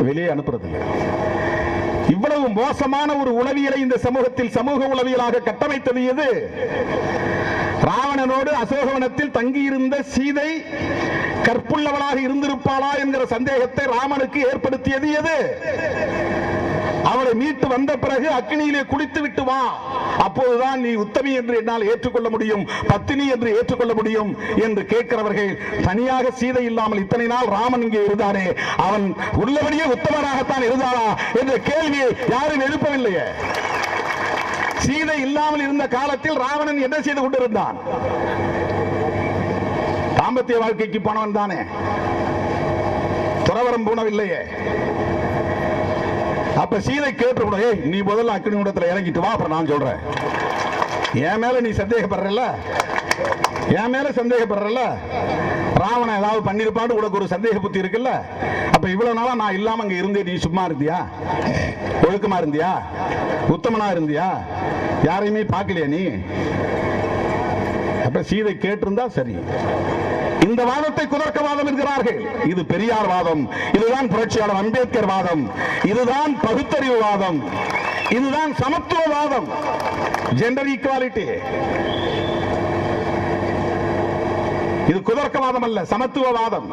Speaker 1: வெளியே அனுப்புறது இல்லை. இவ்வளவு மோசமான ஒரு உளவியலை இந்த சமூகத்தில் சமூக உளவியலாக கட்டமைத்தது எது? ராவணனோடு அசோகவனத்தில் தங்கியிருந்த சீதை கற்புள்ளவளாக இருந்திருப்பாளா என்கிற சந்தேகத்தை ராமனுக்கு ஏற்படுத்தியது எது? அவளை மீட்டு வந்த பிறகு அக்னியிலே குளித்து விட்டு வா, அப்போதுதான் நீ உத்தமி என்று என்னால் ஏற்றுக்கொள்ள முடியும், பத்தினி என்று ஏற்றுக்கொள்ள முடியும் என்று கேட்கிறவர்கள் தனியாக சீதை இல்லாமல் இத்தனை நாள் ராமன் இங்கே இருந்தானே, அவன் உள்ளபடியே உத்தமனாகத்தான் இருந்தானா என்ற கேள்வியை யாரும் எழுப்பவில்லையே. சீதை இல்லாமல் இருந்த காலத்தில் ராவணன் என்ன செய்து கொண்டிருந்தான்? தாம்பத்திய வாழ்க்கைக்கு போனவன் தானே, துறவரம் போனவில்லையே. அப்ப சீதை கேட்டு, நீ முதல்ல அக்னி குண்டத்துல இறங்கிட்டு வா, அப்புறம் நான் சொல்றேன். என் மேல நீ சந்தேகப்படுறல, என் மேல சந்தேகப்படுறல, ராவணன் ஏதாவது பண்ணிருப்பான்னு உனக்கு ஒரு சந்தேக புத்தி இருக்குல்ல. அப்ப இவ்வளவு நாளா நான் இல்லாம அங்க இருந்தே நீ சும்மா இருந்தியா? ஒழுக்கமா இருந்தியா? உத்தமனா இருந்தியா? யாரையுமே பார்க்கலையா நீ? அப்ப சீதை கேட்டிருந்தா சரி. இந்த வாதத்தை குதர்க்கவாதம் என்கிறார்கள். இது பெரியார் வாதம், இதுதான் புரட்சியாளர் அம்பேத்கர் வாதம், இதுதான் பகுத்தறிவு வாதம், இதுதான் சமத்துவவாதம், ஜெண்டர் ஈக்குவாலிட்டி. இது குதர்க்கவாதம் அல்ல, சமத்துவவாதம்.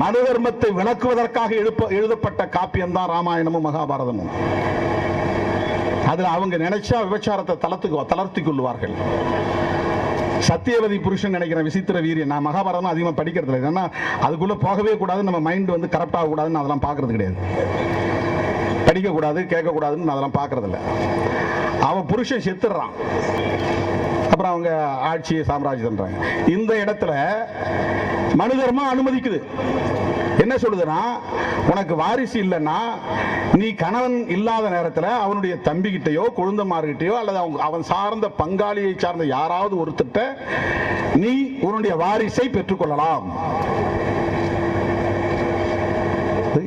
Speaker 1: மனு தர்மத்தை விளக்குவதற்காக எழுதப்பட்ட காப்பியம் தான் ராமாயணமும் மகாபாரதமும். அதுல அவங்க நினைச்சா விபச்சாரத்தை தளர்த்தி கொள்வார்கள். சத்தியவதி புருஷன் நினைக்கிற விசித்திர வீரியன். நான் மகாபாரதம் அதிகமாக படிக்கிறது இல்லை, ஏன்னா அதுக்குள்ள போகவே கூடாது, நம்ம மைண்ட் வந்து கரப்ட் ஆகக்கூடாதுன்னு அதெல்லாம் பார்க்கறது கிடையாது, படிக்கக்கூடாது கேட்கக்கூடாதுன்னு அதெல்லாம் பார்க்கறது இல்லை. அவன் புருஷன் செத்துடுறான், அப்புறம் அவங்க ஆட்சியை சாம்ராஜ்யம்ன்றாங்க. இந்த இடத்துல மனு தர்மம் அனுமதிக்குது. என்ன சொல்லுதுன்னா, உனக்கு வாரிசு இல்லைன்னா நீ கணவன் இல்லாத நேரத்தில் அவனுடைய தம்பிகிட்டையோ கொழுந்தமார்கிட்டையோ அல்லது அவன் சார்ந்த பங்காளியை சார்ந்த யாராவது ஒருத்தட்ட நீ உன்னுடைய வாரிசை பெற்றுக்கொள்ளலாம்.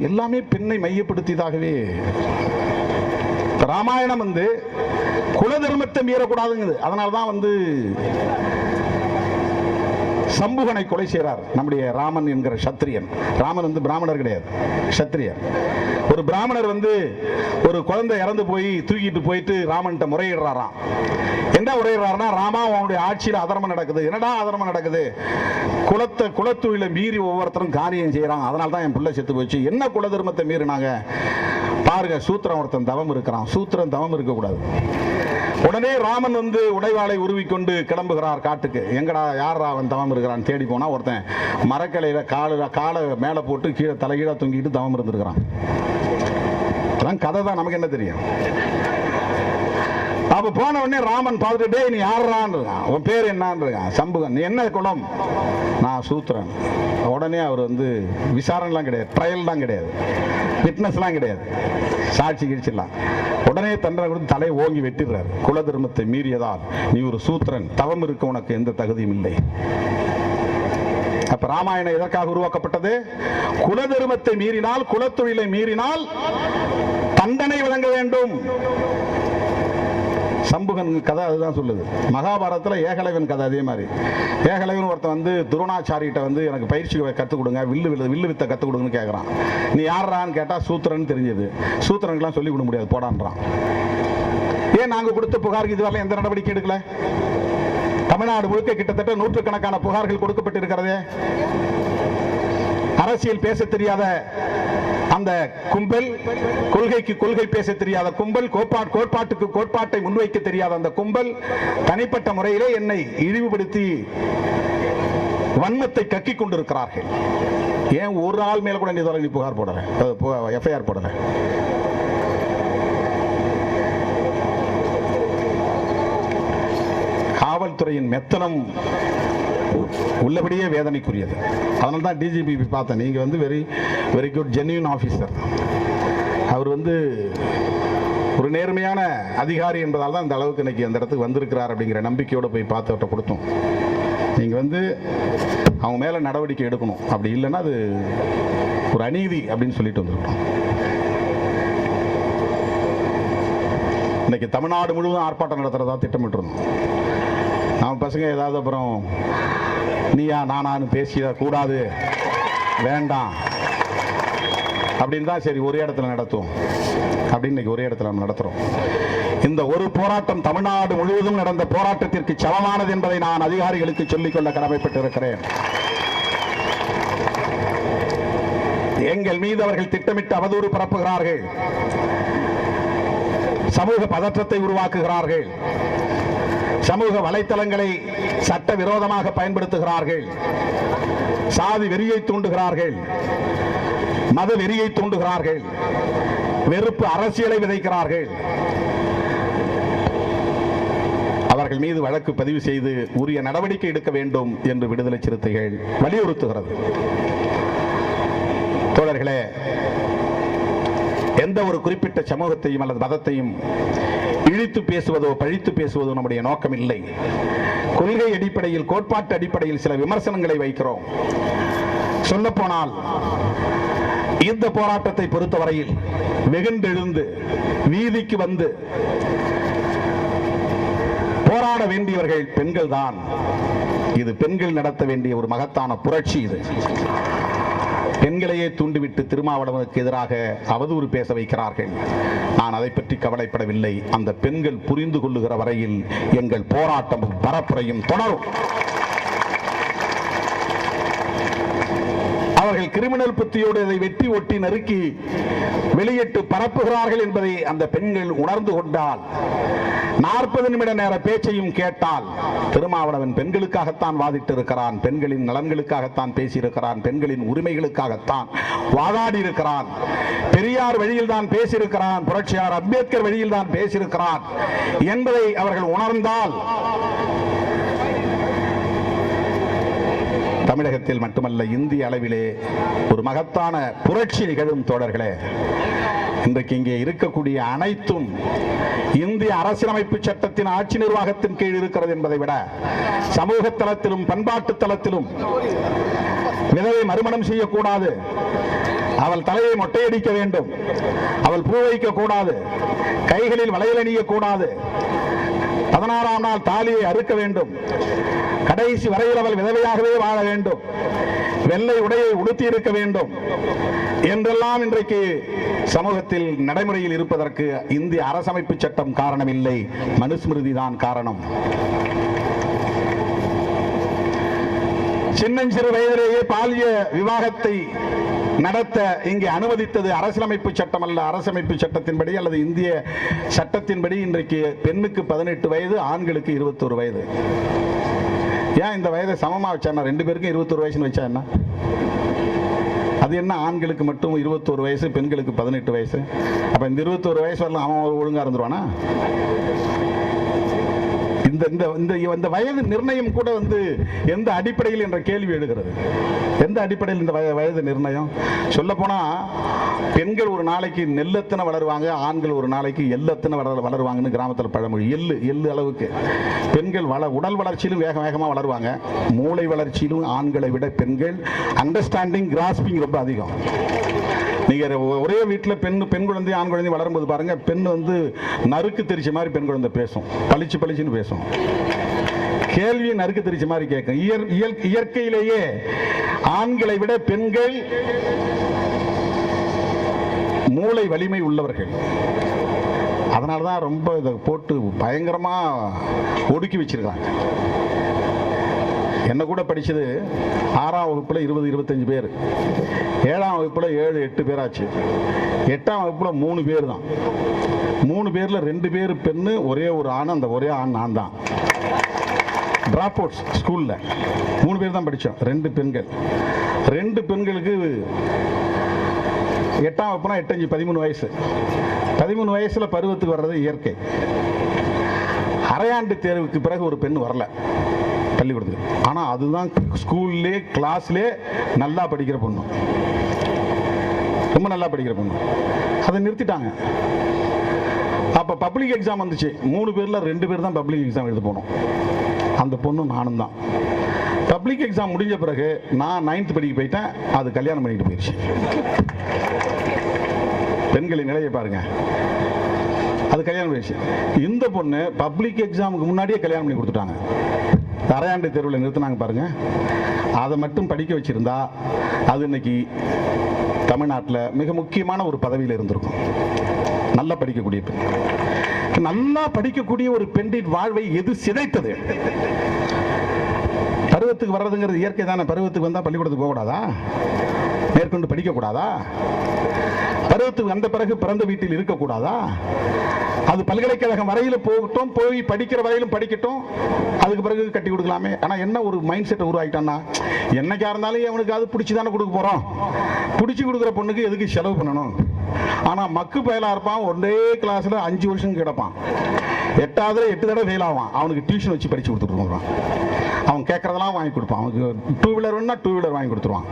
Speaker 1: எல்லாமே பெண்ணை மையப்படுத்தியதாகவே. ராமாயணம் வந்து குல தர்மத்தை மீறக்கூடாதுங்குது. அதனால்தான் வந்து சம்புகனை கொலை செய்கிறார் நம்முடைய ராமன் என்கிற சத்திரியன். ராமன் வந்து பிராமணர் கிடையாது, சத்திரியர். ஒரு பிராமணர் வந்து ஒரு குழந்தை இறந்து போய் தூக்கிட்டு போயிட்டு ராமன்கிட்ட முறையிடுறாராம். என்ன முறையிடுறாருன்னா, ராமா அவனுடைய ஆட்சியில் அதர்மம் நடக்குது. என்னடா அதர்மம் நடக்குது? குலத்தொழிலை மீறி ஒவ்வொருத்தரும் காரியம் செய்யறாங்க, அதனால தான் என் பிள்ளை செத்து போச்சு. என்ன குல தர்மத்தை மீறினாங்க பாருங்க, சூத்திரம் ஒருத்தன் தவம் இருக்கிறான், சூத்திரம் தவம் இருக்கக்கூடாது. உடனே ராமன் வந்து உடைவாளை உருவிக்கொண்டு கிளம்புகிறார் காட்டுக்கு. எங்கடா யார் அவன் தவம் இருக்கிறான் தேடி போனா ஒருத்தன் மரக்கலையில காலை மேல போட்டு கீழே தலைகீழ தொங்கிட்டு தவம் இருந்திருக்கிறான். அதான் கதை தான், நமக்கு என்ன தெரியும். அப்ப போன உடனே ராமன் பார்த்துட்டு, நீ யாரான் இருக்கான், உன் பேர் என்னன்னு இருக்கான். சம்புகன். நீ என்ன குலம்? நான் சூத்திரன். உடனே அவர் வந்து விசாரணைலாம் கிடையாது, ட்ரையல் தான் கிடையாது, விட்னஸ்லாம் கிடையாது, சாட்சி கிழிச்சிடலாம். உடனே தண்டனை கொடுத்து தலையை ஓங்கி வெட்டிடுறார். குல தர்மத்தை மீறியதால் நீ ஒரு சூத்திரன், தவம் இருக்க உனக்கு எந்த தகுதியும் இல்லை. அப்ப ராமாயணம் எதற்காக உருவாக்கப்பட்டது? குல தர்மத்தை மீறினால், குலத்தொழிலை மீறினால் தண்டனை வழங்க வேண்டும். சம்புகன் கதை அதுதான் சொல்லுது. மகாபாரதத்தில் ஏகலைவன் கதை அதே மாதிரி. ஏகலைவன் ஒருத்தன் வந்து துரோணாச்சாரியிட்ட வந்து எனக்கு பயிற்சி கற்றுக் கொடுங்க, வில்லு வித்தை கற்றுக் கொடுங்கன்னு கேட்குறான். நீ யாரான்னு கேட்டால் சூத்திரன் தெரிஞ்சது. சூத்திரனுக்கெல்லாம் சொல்லிக் கொடுக்க முடியாது, போடான்றான். ஏன் நாங்கள் கொடுத்த புகாருக்கு இதுவரை எந்த நடவடிக்கை எடுக்கல? தமிழ்நாடு முழுக்க கிட்டத்தட்ட நூற்றுக்கணக்கான புகார்கள் கொடுக்கப்பட்டிருக்கிறதே. அரசியல் பேச தெரியாத அந்த கும்பல், கொள்கைக்கு கொள்கை பேச தெரியாத கும்பல், கோட்பாட்டுக்கு கோட்பாட்டை முன்வைக்க தெரியாத அந்த கும்பல் தனிப்பட்ட முறையிலே என்னை இழிவுபடுத்தி வன்மத்தை கக்கிக் கொண்டிருக்கிறார்கள். ஏன் ஒரு ஆள் மேல கூட நீ புகார் போடல, எஃப்ஐஆர் போடல? காவல்துறையின் மெத்தனம் உள்ளபடியே வேதனைக்குரியது. அதனால தான் டிஜிபி பார்த்தேன். நீங்க வந்து வெரி குட் ஜென்யூன் ஆஃபீஸர். அவர் வந்து ஒரு நேர்மையான அதிகாரி என்பதால் தான் இந்த அளவுக்கு இன்னைக்கு அந்த இடத்துக்கு வந்திருக்கிறார் அப்படிங்கிற நம்பிக்கையோடு போய் பார்த்து கொடுத்தோம். நீங்க வந்து அவங்க மேல நடவடிக்கை எடுக்கணும், அப்படி இல்லைன்னா அது ஒரு அநீதி அப்படின்னு சொல்லிட்டு வந்திருக்கோம். இன்னைக்கு தமிழ்நாடு முழுவதும் ஆர்ப்பாட்டம் நடத்துறதா திட்டமிட்டிருந்தோம். நம்ம பசங்க ஏதாவது அப்புறம் நீயா நானான்னு பேசிட கூடாது, வேண்டாம் அப்படின்னு தான் சரி ஒரே இடத்துல நடத்துவோம் அப்படின்னு இன்னைக்கு ஒரே இடத்துல நம்ம நடத்துறோம். இந்த ஒரு போராட்டம் தமிழ்நாடு முழுவதும் நடந்த போராட்டத்திற்கு சமமானது என்பதை நான் அதிகாரிகளுக்கு சொல்லிக்கொள்ள கடமைப்பட்டிருக்கிறேன். எங்கள் மீது அவர்கள் திட்டமிட்டு அவதூறு பரப்புகிறார்கள், சமூக பதற்றத்தை உருவாக்குகிறார்கள், சமூக வலைத்தளங்களை சட்டவிரோதமாக பயன்படுத்துகிறார்கள், சாதி வெறியை தூண்டுகிறார்கள், மத வெறியை தூண்டுகிறார்கள், வெறுப்பு அரசியலை விதைக்கிறார்கள். அவர்கள் மீது வழக்கு பதிவு செய்து உரிய நடவடிக்கை எடுக்க வேண்டும் என்று விடுதலை சிறுத்தைகள் வலியுறுத்துகிறது. தோழர்களே, எந்த ஒரு குறிப்பிட்ட சமூகத்தையும் அல்லது மதத்தையும் இழித்து பேசுவதோ பழித்து பேசுவதோ நம்முடைய நோக்கம் இல்லை. கொள்கை அடிப்படையில், கோட்பாட்டு அடிப்படையில் சில விமர்சனங்களை வைக்கிறோம். சொல்லப்போனால் இந்த போராட்டத்தை பொறுத்தவரையில் வெகுண்டெழுந்து வீதிக்கு வந்து போராட வேண்டியவர்கள் பெண்கள் தான். இது பெண்கள் நடத்த வேண்டிய ஒரு மகத்தான புரட்சி. இது பெண்களையே தூண்டிவிட்டு திருமாவளவனுக்கு எதிராக அவதூறு பேச வைக்கிறார்கள். நான் அதை பற்றி கவலைப்படவில்லை. அந்த பெண்கள் புரிந்து கொள்ளுகிற வரையில் எங்கள் போராட்டமும் பரப்புரையும் தொடரும். அவர்கள் கிரிமினல் புத்தியோடு இதை வெட்டி ஒட்டி நறுக்கி வெளியிட்டு பரப்புகிறார்கள் என்பதை அந்த பெண்கள் உணர்ந்து கொண்டால், 40 நிமிட நேர பேச்சையும் கேட்டால், திருமாவளவன் பெண்களுக்காகத்தான் வாதிட்டு இருக்கிறான், பெண்களின் நலன்களுக்காகத்தான் பேசியிருக்கிறான், பெண்களின் உரிமைகளுக்காகத்தான் வாதாடி இருக்கிறான், பெரியார் வழியில் தான் பேசியிருக்கிறான், புரட்சியார் அம்பேத்கர் வழியில் தான் பேசியிருக்கிறான் என்பதை அவர்கள் உணர்ந்தால் தமிழகத்தில் மட்டுமல்ல இந்திய அளவிலே ஒரு மகத்தான புரட்சி நிகழும். தோழர்களே, இன்றைக்கு இங்கே இருக்கக்கூடிய அனைத்தும் இந்திய அரசியலமைப்பு சட்டத்தின் ஆட்சி நிர்வாகத்தின் கீழ் இருக்கிறது என்பதை விட சமூக தளத்திலும் பண்பாட்டு தளத்திலும் விதவை மறுமணம் செய்யக்கூடாது, அவள் தலையை மொட்டையடிக்க வேண்டும், அவள் பூ வைக்க கூடாது, கைகளில் வளையல் அணியக்கூடாது, 16ஆம் நாள் தாலியை அறுக்க வேண்டும், கடைசி வரையில் அவள் விதவையாகவே வாழ வேண்டும், வெள்ளை உடையை உடுத்தி இருக்க வேண்டும் என்றெல்லாம் இன்றைக்கு சமூகத்தில் நடைமுறையில் இருப்பதற்கு இந்திய அரசமைப்பு சட்டம் காரணம் இல்லை, மனுஸ்மிருதி தான் காரணம். சின்னஞ்சிறு வயதிலேயே பாலிய விவாகத்தை நடத்த இங்கே அனுமதித்தது அரசியலமைப்பு சட்டம் அல்ல. அரசமைப்பு சட்டத்தின்படி அல்லது இந்திய சட்டத்தின்படி இன்றைக்கு பெண்ணுக்கு 18 வயது, ஆண்களுக்கு 21 வயது. ஏன் இந்த வயதை சமமா வச்சா? 2 பேருக்கும் 21 வயசுன்னு வச்சா என்ன? அது என்ன ஆண்களுக்கு மட்டும் 21 வயசு, பெண்களுக்கு 18 வயசு? அப்ப இந்த 21 வயசு வரலாம் அவன் ஒழுங்கா இருந்துருவானா? இந்த வயது நிர்ணயம் கூட எந்த அடிப்படையில் என்ற கேள்வி எழுகிறது. எந்த அடிப்படையில் இந்த வயது நிர்ணயம்? சொல்ல போனா பெண்கள் ஒரு நாளைக்கு நெல்லத்தனை வளருவாங்க, ஆண்கள் ஒரு நாளைக்கு எல்லத்தனை வளருவாங்கன்னு கிராமத்தில் பழமொழி. எள்ளு அளவுக்கு பெண்கள் உடல் வளர்ச்சியிலும் வேகமாக வளருவாங்க, மூளை வளர்ச்சியிலும் ஆண்களை விட பெண்கள் அண்டர்ஸ்டாண்டிங், கிராஸ்பிங் ரொம்ப அதிகம். நீங்க ஒரே வீட்டில் பெண் குழந்தை ஆண் குழந்தை வளரும்போது பாருங்க, பெண் நறுக்கு தெரிச்ச மாதிரி பெண் குழந்தை பேசும், பளிச்சுன்னு பேசும், கேள்வியை நறுக்கு தெரிச்ச மாதிரி கேட்கும். இயற்கையிலேயே ஆண்களை விட பெண்கள் மூளை வலிமை உள்ளவர்கள். அதனாலதான் ரொம்ப இதை போட்டு பயங்கரமா ஒடுக்கி வச்சிருக்காங்க. என்ன கூட படிச்சது 6ஆம் வகுப்புல 20-25 பேர், 7ஆம் வகுப்புல 7-8 பேர் ஆச்சு, 8ஆம் வகுப்புல 3 பேர் தான். 3 பேர்ல 2 பேர் பெண்ணு, ஒரே ஒரு ஆண். அந்த ஒரே ஆண் நான் தான். டிராப் அவுட்ஸ் ஸ்கூல்ல 3 பேர் தான் படித்தோம், 2 பெண்கள். 2 பெண்களுக்கு 8ஆம் வகுப்புனா 8-5 13 வயசு. 13 வயசுல பருவத்துக்கு வர்றது இயற்கை. அரையாண்டு தேர்வுக்கு பிறகு ஒரு பெண் வரல பள்ளிக்கூடத்துக்கு. ஆனா அதுதான் ஸ்கூல்லே கிளாஸ்லே நல்லா படிக்கிற பொண்ணு, ரொம்ப நல்லா படிக்கிற பொண்ணு. அதை நிறுத்திட்டாங்க. அப்ப பப்ளிக் எக்ஸாம் வந்துச்சு. 3 பேர்ல 2 பேர் தான் பப்ளிக் எக்ஸாம் எழுத போனோம். அந்த பொண்ணு நானும் தான். பப்ளிக் எக்ஸாம் முடிஞ்ச பிறகு நான் 9th படிக்க போயிட்டேன், அது கல்யாணம் பண்ணிட்டு போயிடுச்சு. பெண்களின் நிலையை பாருங்க, அது கல்யாணம் போயிடுச்சு. இந்த பொண்ணு பப்ளிக் எக்ஸாமுக்கு முன்னாடியே கல்யாணம் பண்ணி கொடுத்துட்டாங்க. அரையாண்டு தேர்வில் நிறுத்தினாங்க பாருங்க. அதை மட்டும் படிக்க வச்சிருந்தா அது இன்னைக்கு தமிழ்நாட்டில் மிக முக்கியமான ஒரு பதவியில் இருந்திருக்கும். நல்லா படிக்கக்கூடிய பெண், நல்லா படிக்கக்கூடிய ஒரு பெண்ணின் வாழ்வை எது சிதைத்தது? பருவத்துக்கு வர்றதுங்கிறது இயற்கை தானே. பருவத்துக்கு வந்தால் பள்ளிக்கூடத்துக்கு போகக்கூடாதா? மேற்கொண்டு படிக்கக்கூடாதா? பருவத்துக்கு வந்த பிறகு பிறந்த வீட்டில் இருக்கக்கூடாதா? அது பல்கலைக்கழகம் வரையில் போகட்டும், போய் படிக்கிற வரையிலும் படிக்கட்டும், அதுக்கு பிறகு கட்டி கொடுக்கலாமே. ஆனால் என்ன ஒரு மைண்ட் செட்டை உருவாக்கிட்டான்னா, என்னைக்கா இருந்தாலும் அவனுக்கு அது பிடிச்சி தானே கொடுக்க போகிறோம், பிடிச்சி கொடுக்குற பொண்ணுக்கு எதுக்கு செலவு பண்ணணும்? ஆனால் மக்கு பயலாக இருப்பான், ஒரே கிளாஸில் 5 வருஷம் கிடப்பான், 8வது 8 தடவை ஃபெயில் ஆவான். அவனுக்கு டியூஷன் வச்சு படித்து கொடுத்துருவான். அவன் கேட்கறதெல்லாம் வாங்கி கொடுப்பான். அவனுக்கு 2 வீலர் வேணும்னா 2 வீலர் வாங்கி கொடுத்துருவான்.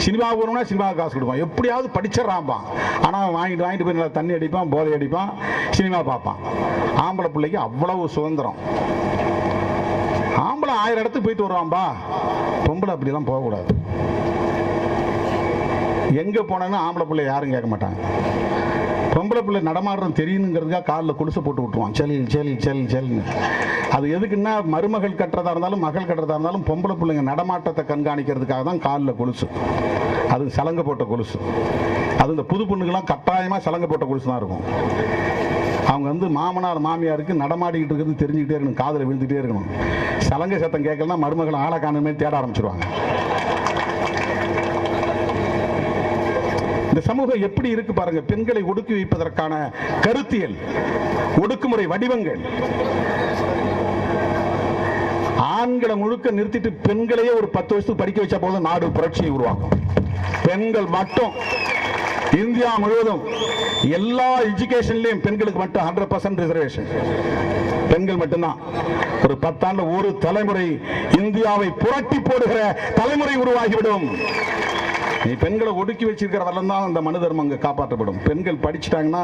Speaker 1: சினிமாவுக்கு வரணும்னா சினிமாவுக்கு காசு கொடுப்பான். எப்படியாவது படிச்சிடறான்பான். ஆனால் அவன் வாங்கிட்டு போய் நல்லா தண்ணி அடிப்பான், போதை அடிப்பான், சினிமா பார்ப்பான். ஆம்பளை பிள்ளைக்கு அவ்வளவு சுதந்திரம். ஆம்பளை 1000 இடத்துக்கு போயிட்டு வருவான்பா, பொம்பளை அப்படிலாம் போகக்கூடாது. எங்கே போனேன்னு ஆம்பளை பிள்ளை யாரும் கேட்க மாட்டாங்க. பொம்பளை பிள்ளை நடமாடுறது தெரியணுங்கிறதுக்காக காலில் கொலுசை போட்டு விட்டுருவான், செல் செல் செல் செல்னு. அது எதுக்குன்னா, மருமகள் கட்டுறதா இருந்தாலும் மகள் கட்டுறதா இருந்தாலும் பொம்பளை பிள்ளைங்க நடமாட்டத்தை கண்காணிக்கிறதுக்காக தான் காலில் கொலுசு. அது சலங்கை போட்ட கொலுசு. அது இந்த புது பொண்ணுக்கெல்லாம் கட்டாயமாக சலங்கை போட்ட கொலுசு தான் இருக்கும். அவங்க மாமனார் மாமியாருக்கு நடமாடிக்கிட்டு இருக்கிறது தெரிஞ்சுக்கிட்டே இருக்கணும், காதில் விழுந்துகிட்டே இருக்கணும். சலங்கை சத்தம் கேட்கலன்னா மருமகள் ஆளை காணுமே தேட ஆரம்பிச்சிருவாங்க. இந்த சமூகம் எப்படி இருக்கு பாருங்க. பெண்களை ஒடுக்கி வைப்பதற்கான கருத்தியல், ஒடுக்குமுறை வடிவங்கள். ஆண்களை முழுக்க நிறுத்திட்டு பெண்களையே ஒரு 10 வருஷத்துக்கு படிக்க வச்சா போதும், நாடு புரட்சியை உருவாக்கும். பெண்கள் மட்டும் இந்தியா முழுவதும் எல்லா எஜுகேஷன்லயும் பெண்களுக்கு மட்டும் 100% ரிசர்வேஷன். பெண்கள் மட்டும்தான். ஒரு 10 ஆண்டு ஒரு தலைமுறை இந்தியாவை புரட்டி போடுகிற தலைமுறை உருவாகிவிடும். நீ பெண்களை ஒடுக்கி வச்சிருக்கிற வரலாம் தான் அந்த மனு தர்மம் அங்கே காப்பாற்றப்படும். பெண்கள் படிச்சுட்டாங்கன்னா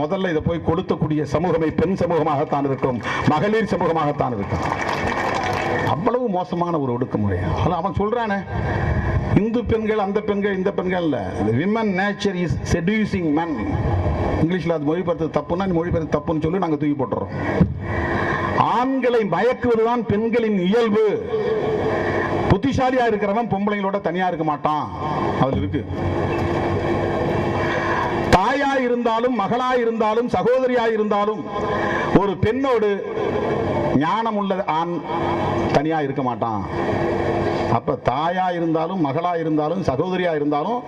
Speaker 1: முதல்ல இதை போய் கொளுத்தக்கூடிய சமூகமே பெண் சமூகமாகத்தான் இருக்கும், மகளிர் சமூகமாகத்தான் இருக்கும். அவ்வளவு மோசமான ஒரு ஒடுக்குமுறை. அவன் சொல்றானே, இந்து பெண்கள் அந்த பெண்கள் இந்த பெண்கள் இல்ல, விமன் நேச்சர் இஸ் செட்யூசிங் men. இங்கிலீஷ்ல அது மொழிபெயர்த்து தப்புன்னா மொழிபெயர்த்து தப்புன்னு சொல்லி நாங்கள் தூக்கி போட்டுறோம். ஆண்களை மயக்குவதுதான் பெண்களின் இயல்பு. புத்திசாலியா இருக்கிறவன் பொம்பளைங்களோட தனியா இருக்க மாட்டான், அதுல இருக்கு. தாயா இருந்தாலும் மகளா இருந்தாலும் சகோதரியா இருந்தாலும் ஒரு பெண்ணோடு ஞானம் உள்ள ஆண் தனியா இருக்க மாட்டான். அப்ப தாயா இருந்தாலும் மகளா இருந்தாலும் சகோதரியா இருந்தாலும்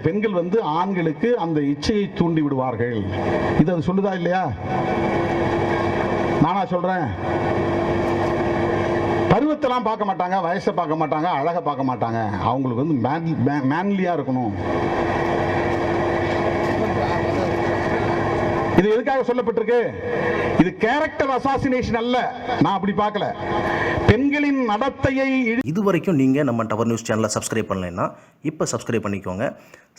Speaker 1: பெண்கள் ஆண்களுக்கு அந்த இச்சையை தூண்டி விடுவார்கள். இது அது சொல்லுதா இல்லையா? நானா சொல்றேன்? பருவத்தெல்லாம் பார்க்க மாட்டாங்க, வயசை பார்க்க மாட்டாங்க, அழகை பார்க்க மாட்டாங்க. அவங்களுக்கு மேன்லியா இருக்கணும். இது எதுக்காக சொல்லப்பட்டிருக்கு? இது கேரக்டர் அசாசினேஷன் அல்ல. நான் அப்படி பார்க்கல. பெண்களின் நடத்தையை
Speaker 2: இதுவரைக்கும் நீங்க நம்ம டவர் நியூஸ் சேனலை சப்ஸ்கிரைப் பண்ணலைன்னா இப்போ சப்ஸ்கிரைப் பண்ணிக்கோங்க.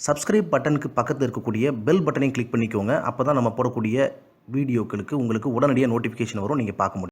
Speaker 2: சப்ஸ்கிரைப் பட்டனுக்கு பக்கத்தில் இருக்கக்கூடிய பெல் பட்டனையும் கிளிக் பண்ணிக்கோங்க. அப்பதான் நம்ம போடக்கூடிய வீடியோக்களுக்கு உங்களுக்கு உடனடியாக நோட்டிஃபிகேஷன் வரும், நீங்க பார்க்க முடியும்.